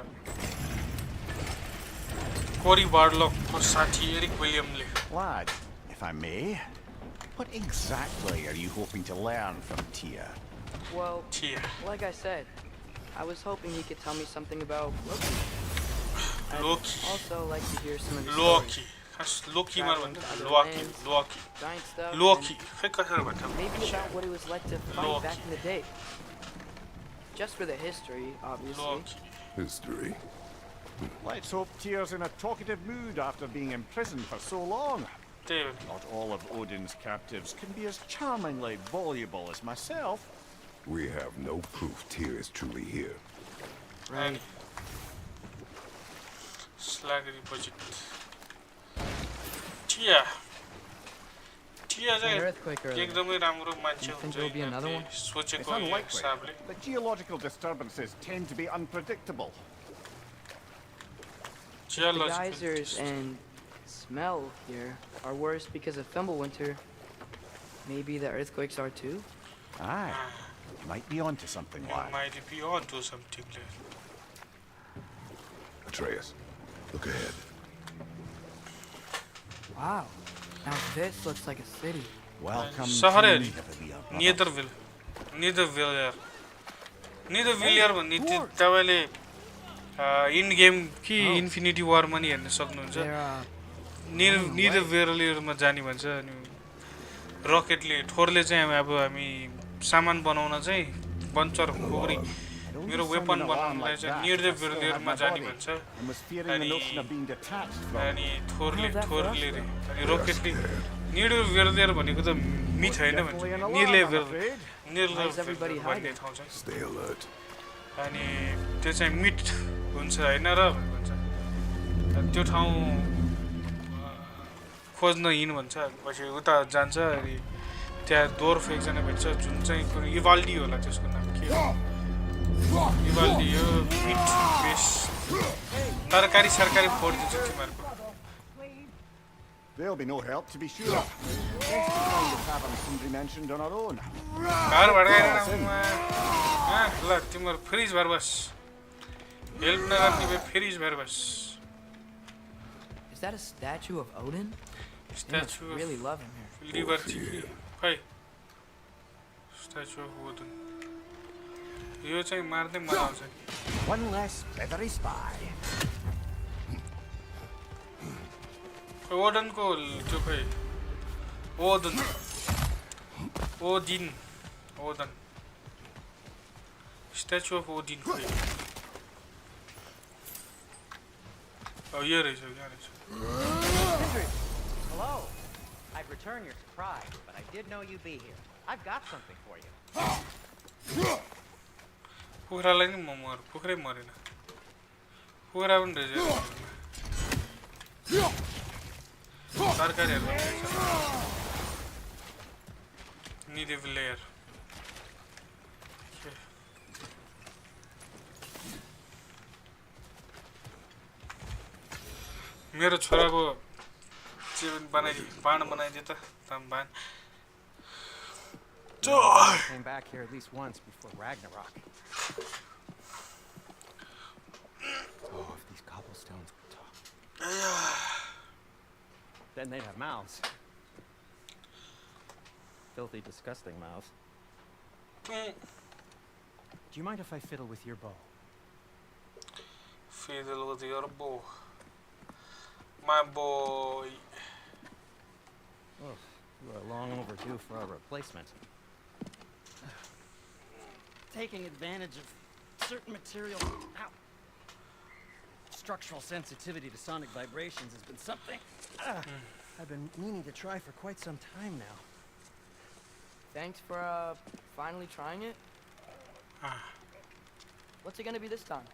कोरी बार्लकको साथी Eric विलियमले Lad, if I may, what exactly are you hoping to learn from Tia? Well, Tia. like I said, I was hoping you could tell me something about Loki. I'd Loki. also like to hear some of the लोकी खास लोकी मार भन्छ लोकी giant stuff. लोकी खै कसरी भन्छ and maybe about what it was like to fight Loki. back in the day. Just for the history, obviously. Loki History. Let's hope Tia's in a talkative mood after being imprisoned for so long. त्यही हो Not all of Odin's captives can be as charmingly voluble as myself. We have no proof Tyr is truly here. नि स्ल्यागरी budget Tiya An earthquake earlier. एकदमै राम्रो मान्छे You think हुन्छ there'll be another one? It's सोचेको unlikely, हिसाबले but geological disturbances tend to be unpredictable. The geysers and smell here are worse because of Fimbulwinter. Maybe the earthquakes are too? Aye, you might be onto something, lad. might be on to something there. Atreus, look ahead. Wow, Now this looks like a city. Welcome सहर to है Nidavellir, brother. निदरविलियर भन्ने तपाईले इन game कि infinity वारमा नि हेर्न सक्नुहुन्छ निदरविलियरमा जाने भन्छ अनि रकेटले थोरले चाहिँ अब हामी सामान बनाउन चाहिँ बन्चर पोखरी मेरो वेपन बनाउनलाई चाहिँ निदरविलियरमा जाने भन्छ And was fearing the notion of being detached from it. अनि थोरले अनि रकेटले निदरविलियर भनेको त मिथ हैन भन्छ निदरविलियर भन्ने ठाउँ छ Stay alert. अनि त्यो चाहिँ मिट हुन्छ हैन र भन्छ त्यो ठाउँ खोज्न हिँड भन्छ पछि उता जान्छ अनि त्यहाँ डोर्फ एकजना भेट्छ जुन चाहिँ इभाल्डी होला त्यसको नाम के हो इभाल्डी हो मिट बेस तरकारी सरकारी फोडिदिन्छ तिमीहरूको There'll be no help, to be sure. Let's find the tavern Sindri mentioned on our own. घर भड्काएर ल तिम्रो फ्रिज भएर बस हेल्प नगर्ने भए फ्रिज भएर बस Is that a statue of Odin? They must statue really love him here. Liberty खै स्ट्याचु अफ वुडन यो चाहिँ मार्दै मजा आउँछ नि One less feathery spy. ओडनको त्यो खै ओदन स्ट्याचु अफ ओडिन खै यो रहेछ यहाँ रहेछ Hello. I'd return your surprise, but I did know you'd be here. I've got something for you. कुखुरालाई नि कुखुरै मरेन कुखुरा पनि रहेछ तरकारीहरू रहेछ निदरविलियर मेरो छोराको बाण बनाइदिए त बाण Came back here at least once before Ragnarok. Oh, if these cobblestones could talk. Then they'd have mouths. Filthy, disgusting mouths. Do you mind if I fiddle with your bow? Fiddle with your bow. My boy. Oh, you are long overdue for a replacement. Taking advantage of certain material. Ow. Structural sensitivity to sonic vibrations has been something I've been meaning to try for quite some time now. Thanks for finally trying it. What's it gonna be this time?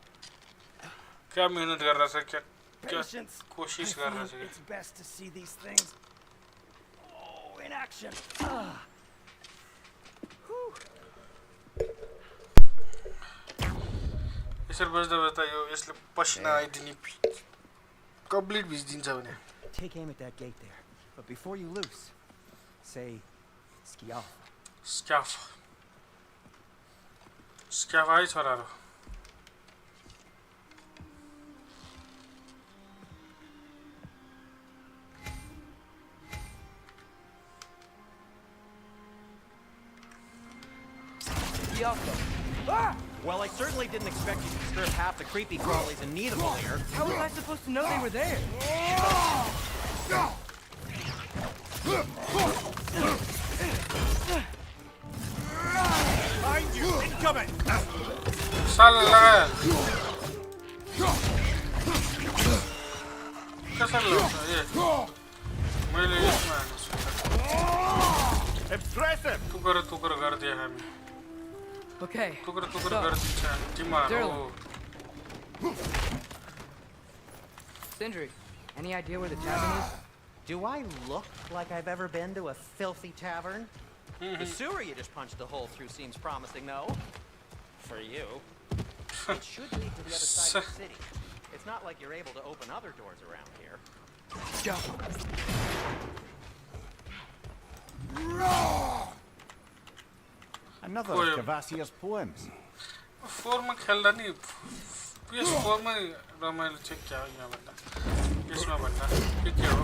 क्या मेहनत कर रहा है क्या Patience. कोशिश I कर रहा find है it's best to see these things in action. यसरी बस्दा बस्दा यो यसले पसिना आइदिने कम्प्लिट भिजिदिन्छ भने Take aim at that gate there, but before you loose, say skiaf. स्क्याफ आइ छोराहरू Well, I certainly didn't expect you to disturb half the creepy crawlies in Nidavellir. How was I supposed to know they were there? Behind you! Incoming! साला लगायो कसरी लगाउँछ मैले यसमा हाल्छु Impressive! टुक्रो गरिदिए हामी Okay. टुक्रो गरिदिन्छ तिमीहरू Sindri, any idea where the tavern is? Do I look like I've ever been to a filthy tavern? The sewer you just punched a hole through seems promising, though. For you. It should lead to the other side of the city. It's not like you're able to open other doors around here. Go. Another Poem. of Cavassia's poems. फोरमा खेल्दा नि PS4मै रमाइलो चाहिँ क्या हो यहाँ भन्दा यसमा भन्दा के हो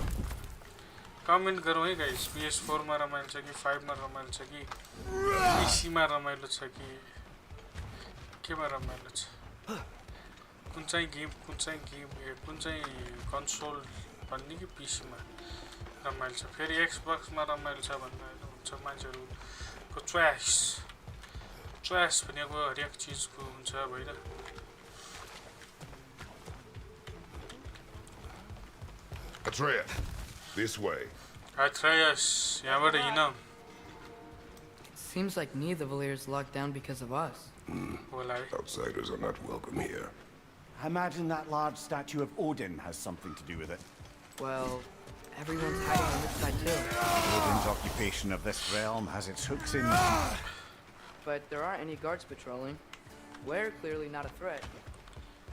कमेन्ट गरौँ है गाइस PS4 मा रमाइलो छ कि 5 मा रमाइलो छ कि PC मा रमाइलो छ कि केमा रमाइलो छ कुन चाहिँ गेम कुन चाहिँ कन्सोल भन्ने कि PC मा रमाइलो छ फेरि Xbox मा रमाइलो छ भन्ने हुन्छ मान्छेहरुको चोइस भनेको हरेक चीजको हुन्छ हैन Atreus, this way. Atreus, यहाँबाट हिँड Seems like neither Valyr's locked down because of us. होला है Outsiders are not welcome here. I imagine that large statue of Odin has something to do with it. Well, everyone's hiding on this side too. Odin's occupation of this realm has its hooks in. But there aren't any guards patrolling. We're clearly not a threat.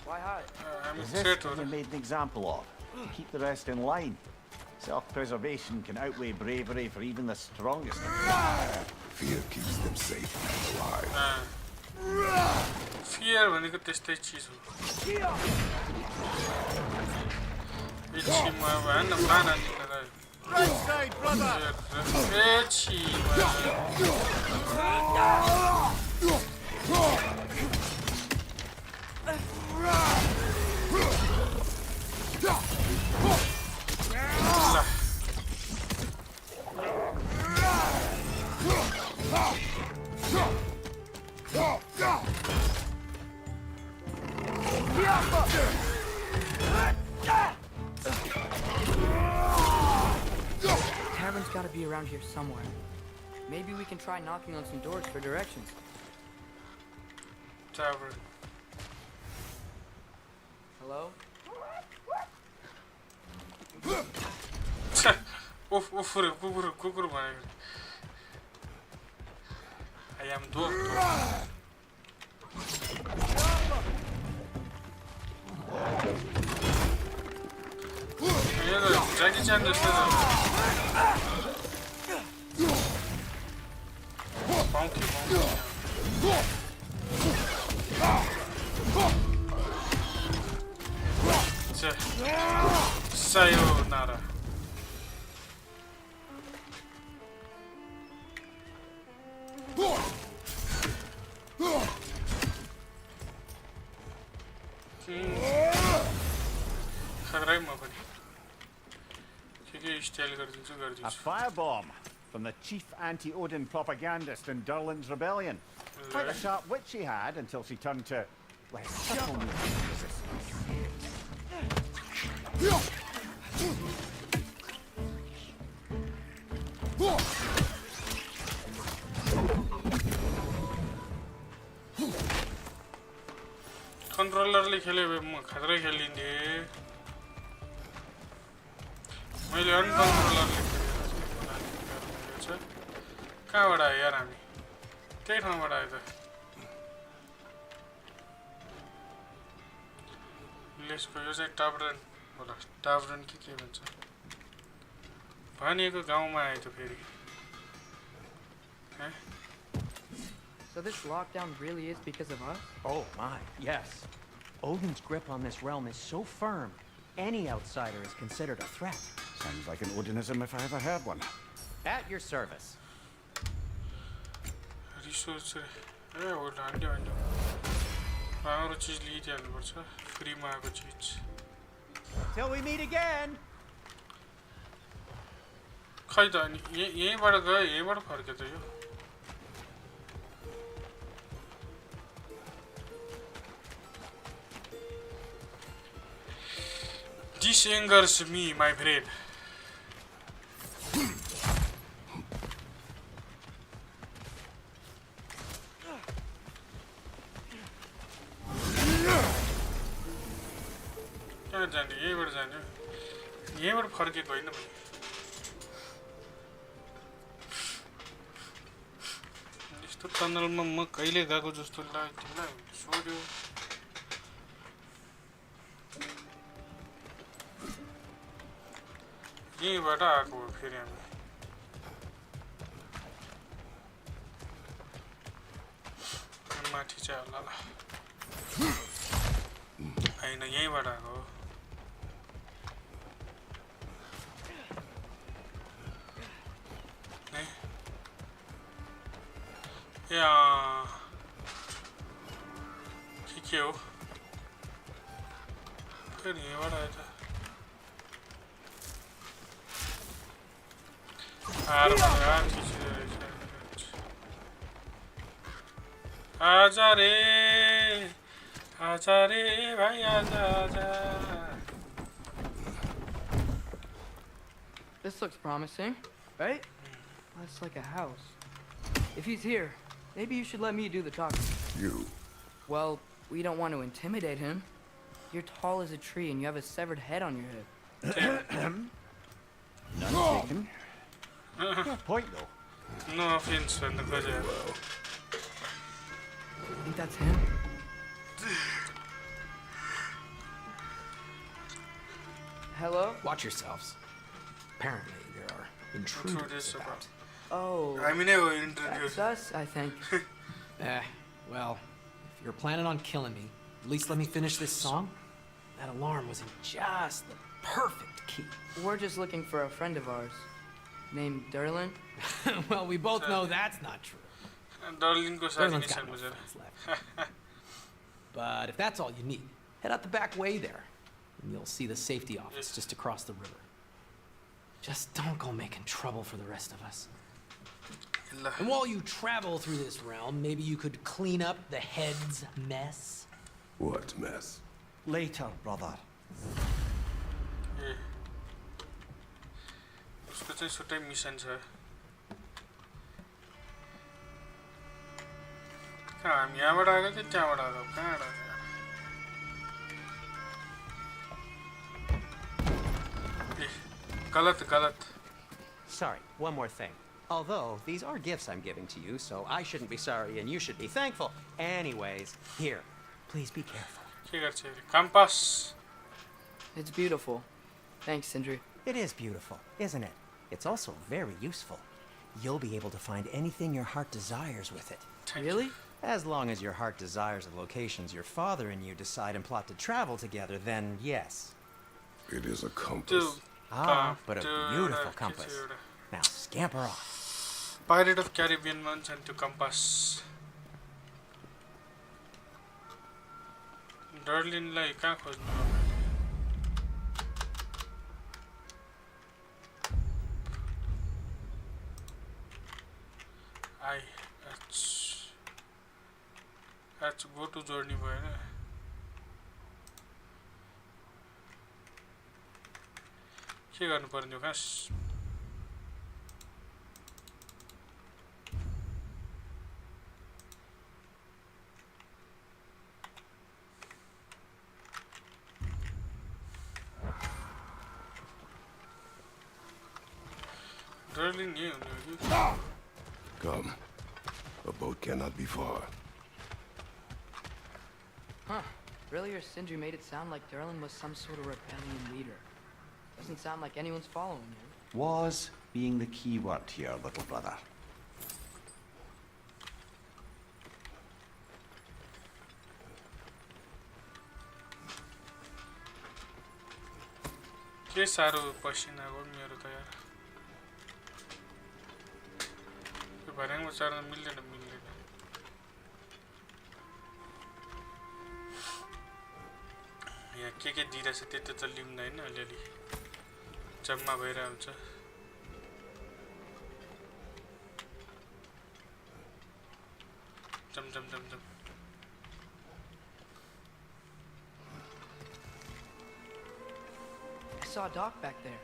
Why hide? हामी Is this threat what you made an example of? Keep the rest in line. Self-preservation can outweigh bravery for even the strongest of them. Fear keeps them safe and alive. Fear भनेको त्यस्तै चीज हो एछि म भएन बाना निक्लेर Right side, brother! एछि Tavern's gotta be around here somewhere. Maybe we can try knocking on some doors for directions. Tavern. Hello? कुकुर भनेको I am dwarf. Jackie Chan जस्तो Sayonara. A firebomb from the chief anti-Odin propagandist in Durlin's rebellion. Quite a sharp wit she had until she turned to less subtle means of resistance. कन्ट्रोलरले खेले भए म खतरा खेलिन्थे मैले अनकन्ट्रोलरले खेलेको कहाँबाट आयो यार हामी त्यही ठाउँबाट आयो त लेसको यो चाहिँ टाब्रन होला टाब्रन के भन्छ भनेको गाउँमा आयो त फेरि So this lockdown really is because of us? Oh my, yes. Odin's grip on this realm is so firm, any outsider is considered a threat. Sounds like an Odinism if I ever heard one. At your service. Resource ए हो ढान्ड्यो भन्यो राम्रो चिज लिइदिहाल्नुपर्छ फ्रीमा आएको चिज Till we meet again. खै त अनि यहीँबाट गयो यहीँबाट फर्क्यो त यो This angers me, my friend. कहाँ जाने यहीँबाट जाने यहीँबाट फर्केको होइन यस्तो टनलमा म कहिले गएको जस्तो लाग्यो तिमीलाई सोध्यो यहीँबाट आएको हो फेरि हामी माथि चाहिँ होला ल होइन यहीँबाट आएको हो या के हो फिर यहीँबाट आयो त आजा रे भाइ आजा आजा This looks promising, right? That's like a house. If he's here, maybe you should let me do the talking. You. Well, we don't want to intimidate him. You're tall as a tree and you have a severed head on your head. None taken. Fair point, though. No offense when the budget. I think that's him. Hello? Watch yourselves. Apparently, there are intruders about. Oh, I mean, that's us, I think. Well, if you're planning on killing me, at least let me finish this song. That alarm was in just the perfect key. We're just looking for a friend of ours named Derlin. Well, we both know that's not true. Darling ko साथी Derlin's नहीं got no समझ friends left. But if that's all you need, head out the back way there, and you'll see the safety office just across the river. Just don't go making trouble for the rest of us. And while you travel through this realm, maybe you could clean up the head's mess. What mess? Later, brother. उसको चाहिँ छुट्टै mission छ कहाँ हामी यहाँबाट आएको कि त्यहाँबाट आएको कहाँबाट आएको गलत Sorry, one more thing. Although, these are gifts I'm giving to you, so I shouldn't be sorry and you should be thankful. Anyways, here, please be careful. के गर्छ compass It's beautiful. Thanks, Sindri. It is beautiful, isn't it? It's also very useful. You'll be able to find anything your heart desires with it. Really? As long as your heart desires the locations your father and you decide and plot to travel together, then yes. It is a compass. Ah, but a beautiful compass. Now scamper off. Pirate of Caribbean भन्छ नि त्यो compass डर्लिनलाई कहाँ खोज्नु हो I एच go to journey भएन के गर्नु पर्ने हो खास Darling, you. Come. A boat cannot be far. Huh. Earlier, Sindri made it sound like Derlin was some sort of rebellion leader. Doesn't sound like anyone's following him. Was being the key word here, little brother. के साह्रो पसिना हो मेरो त यार त्यो भर्याङमा चढ्न मिल्दैन यहाँ के दिइरहेछ त्यो त लिउँदैन हैन अलिअलि जम्मा भइरहेको हुन्छ जम I saw a dock back there.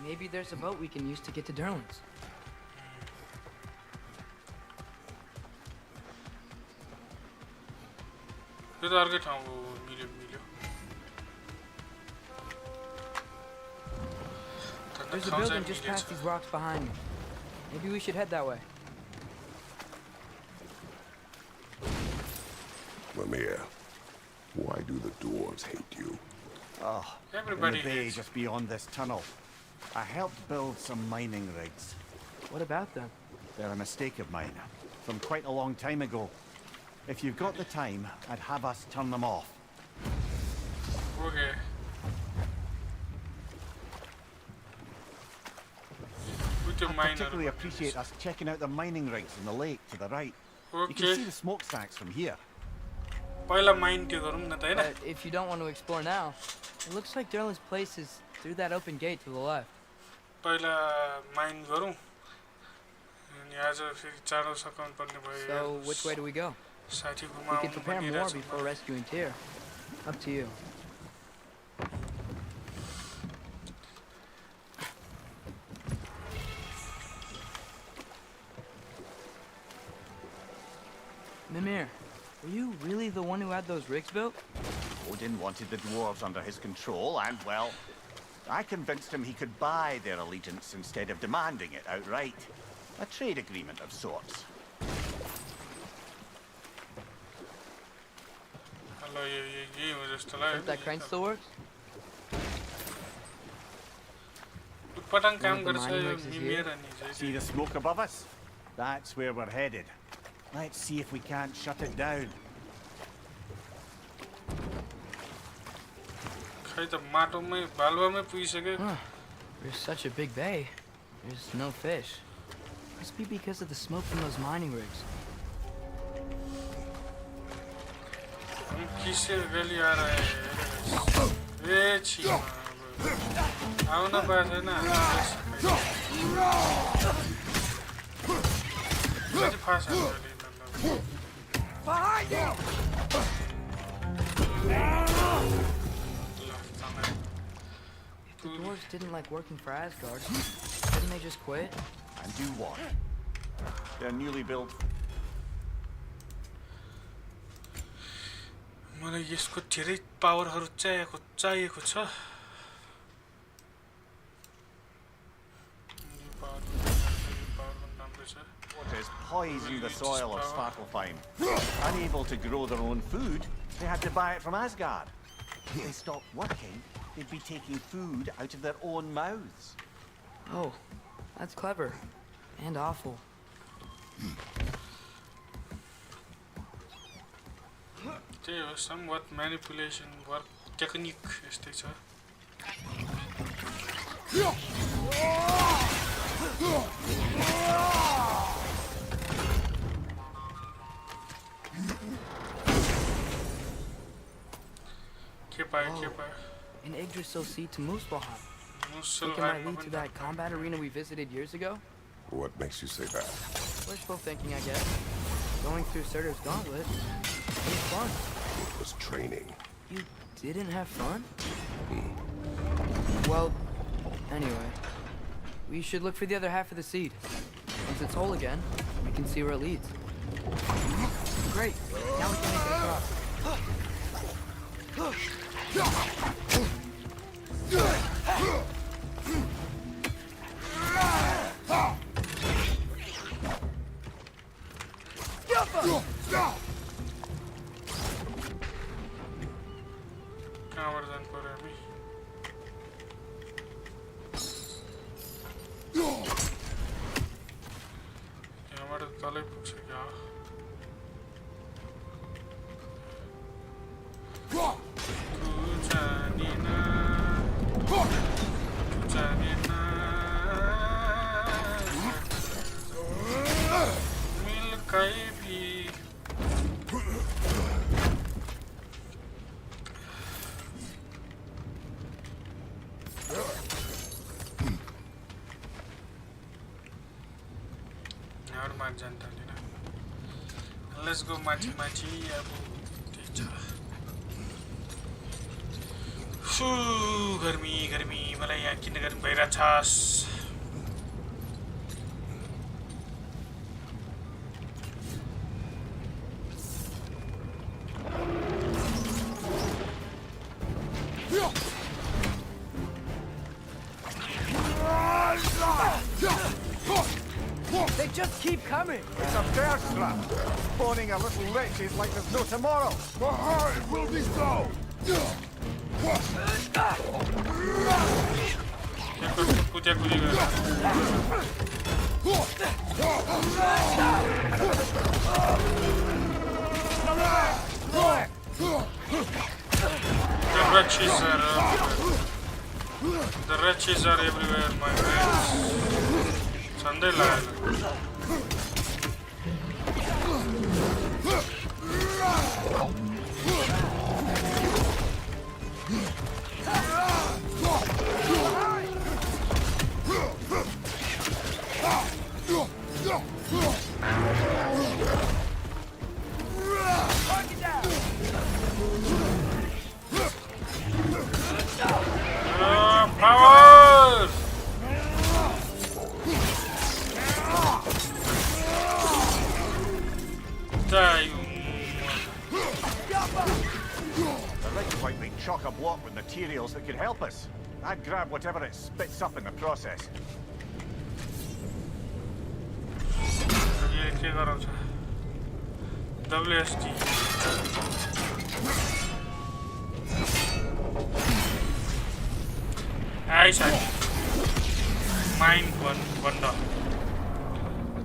Maybe there's a boat we can use to get to Derlin's. त्यो त अर्कै ठाउँ हो मिल्यो There's a building just past these rocks behind me. Maybe we should head that way. Mimir, why do the dwarves hate you? Oh, Everybody in the bay hates. just beyond this tunnel. I helped build some mining rigs. What about them? They're a mistake of mine, from quite a long time ago. If you've got the time, I'd have us turn them off. Okay. I particularly appreciate us checking out the mining rigs in the lake to the right. You can see the smokestacks from here. पहिला mine त्यो गरौँ न त हैन But if you don't want to explore now, it looks like Derlin's place is through that open gate to the left. पहिला mine गरौँ अनि आज फेरि चाँडो सकाउनु पर्ने भयो So, which way do we go? साथी We घुमाउनु can prepare more before rescuing Tyr. Up to you. Mimir, were you really the one who had those rigs built? Odin wanted the dwarves under his control, and, well, I convinced him he could buy their allegiance instead of demanding it outright. A trade agreement of sorts. ल यही हो जस्तो लाग्यो Hope that crane still works? पटङ काम One of the गर्छ mining yo rigs is मिमेर here. अनि See the smoke above us? That's where we're headed. Let's see if we can't shut it down. खै त माटोमै बालुवामै पुगिसक्यो Huh. There's such a big bay. There's no fish. Must be because of the smoke from those mining rigs. हम किसे गली आ रहा है ए छी आउन पाएको छैन कति fast Behind you! If the dwarves didn't like working for Asgard, couldn't they just quit? And do what? They're newly built. मलाई यसको धेरै पावरहरू चाहिएको छ Waters poisoned the soil of Svartalfheim. Unable to grow their own food, they had to buy it from Asgard. If they stopped working, they'd be taking food out of their own mouths. Oh, that's clever. And awful. त्यही हो somewhat manipulation work technique यस्तै छ के पायो An Yggdrasil seed to Muspelheim. Think it मुसलमान might lead to that combat arena we visited years ago? What makes you say that? Wishful thinking, I guess. Going through Surtur's gauntlet. It was fun. It was training. You didn't have fun? Well, anyway. We should look for the other half of the seed. Once it's whole again, we can see where it leads. Great. Now we can make it across. कहाँबाट जानु पर्यो हामी यहाँबाट तलै पुग्छ क्या Let's go machi अब ठिक छ फु गर्मी मलाई यहाँ किन गर्मी भइरहेछ They just keep coming! It's a bear trap, spawning a little wretches like there's no tomorrow. Where will we go? कुद्या गरेर The wretches are everywhere, my friends. Sunday live. Power! Die, you The rig's like they chock-a-block with materials that could help us. I'd grab whatever it spits up in the process. ये के गराउँछ WSD ice mine बन्द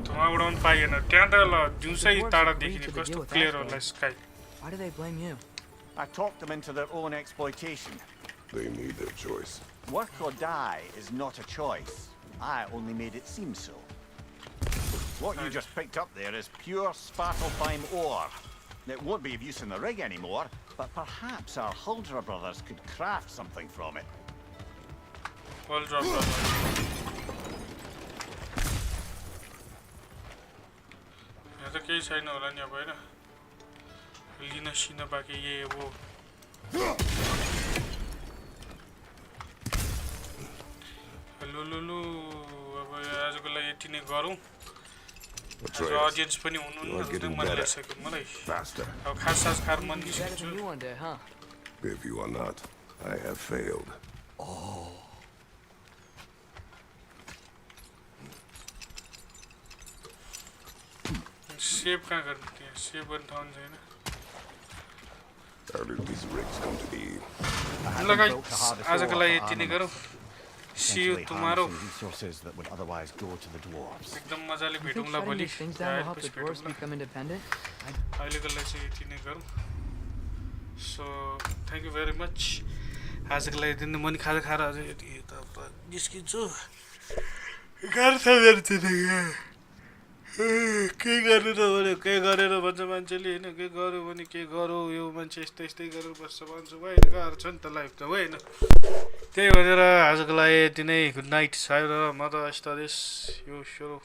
धुवा उडाउन पाइएन त्यहाँ त ल दिउँसै टाढा देखिने कस्तो क्लियर होला sky Why do they blame you? I talked them into their own exploitation. They made their choice. Work or die is not a choice. I only made it seem so. What you just picked up there is pure Svartalfheim ore. It won't be of use in the rig anymore, but perhaps our Huldra brothers could craft something from it. Well drop brother यहाँ त केही छैन होला नि अब हैन लिन सिन बाँकी यही हो लुलुलु अब आजको लागि यति नै गरौँ आज अडियन्स पनि हुनुहुन्न मन लागिसक्यो मलाई Faster. अब खास खास कार मन Better than निस्किन्छु you one day, huh? If you are not, I have failed. Save कहाँ गर्नु त्यहाँ सेभ गर्ने ठाउँ छैन How did these rigs come to be? ल गाइस आजको लागि यति नै गरौँ see you Essentially tomorrow harnessing resources that would otherwise go to the dwarves. एकदम मजाले You think भेटौँला shutting भोलि these things down will help the आएपछि dwarves भेटौँला become independent? अहिलेको लागि चाहिँ यति नै गरौँ so thank you very much आजको लागि दिन म नि खाजा खाएर अझै यति यता निस्किन्छु गाह्रो छ मेरो चाहिँ के गर्नु त भन्यो के गरेर भन्छ मान्छेले होइन के गर्यो भने के गरौँ यो मान्छे यस्तै यस्तै गरेर बस्छ भन्छ होइन गाह्रो छ नि त लाइफ त होइन त्यही भनेर आजको लागि यति नै गुड नाइट सायो म त यस्तो यो सोरो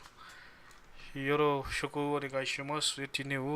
योरो सोको भनेको यति नै हो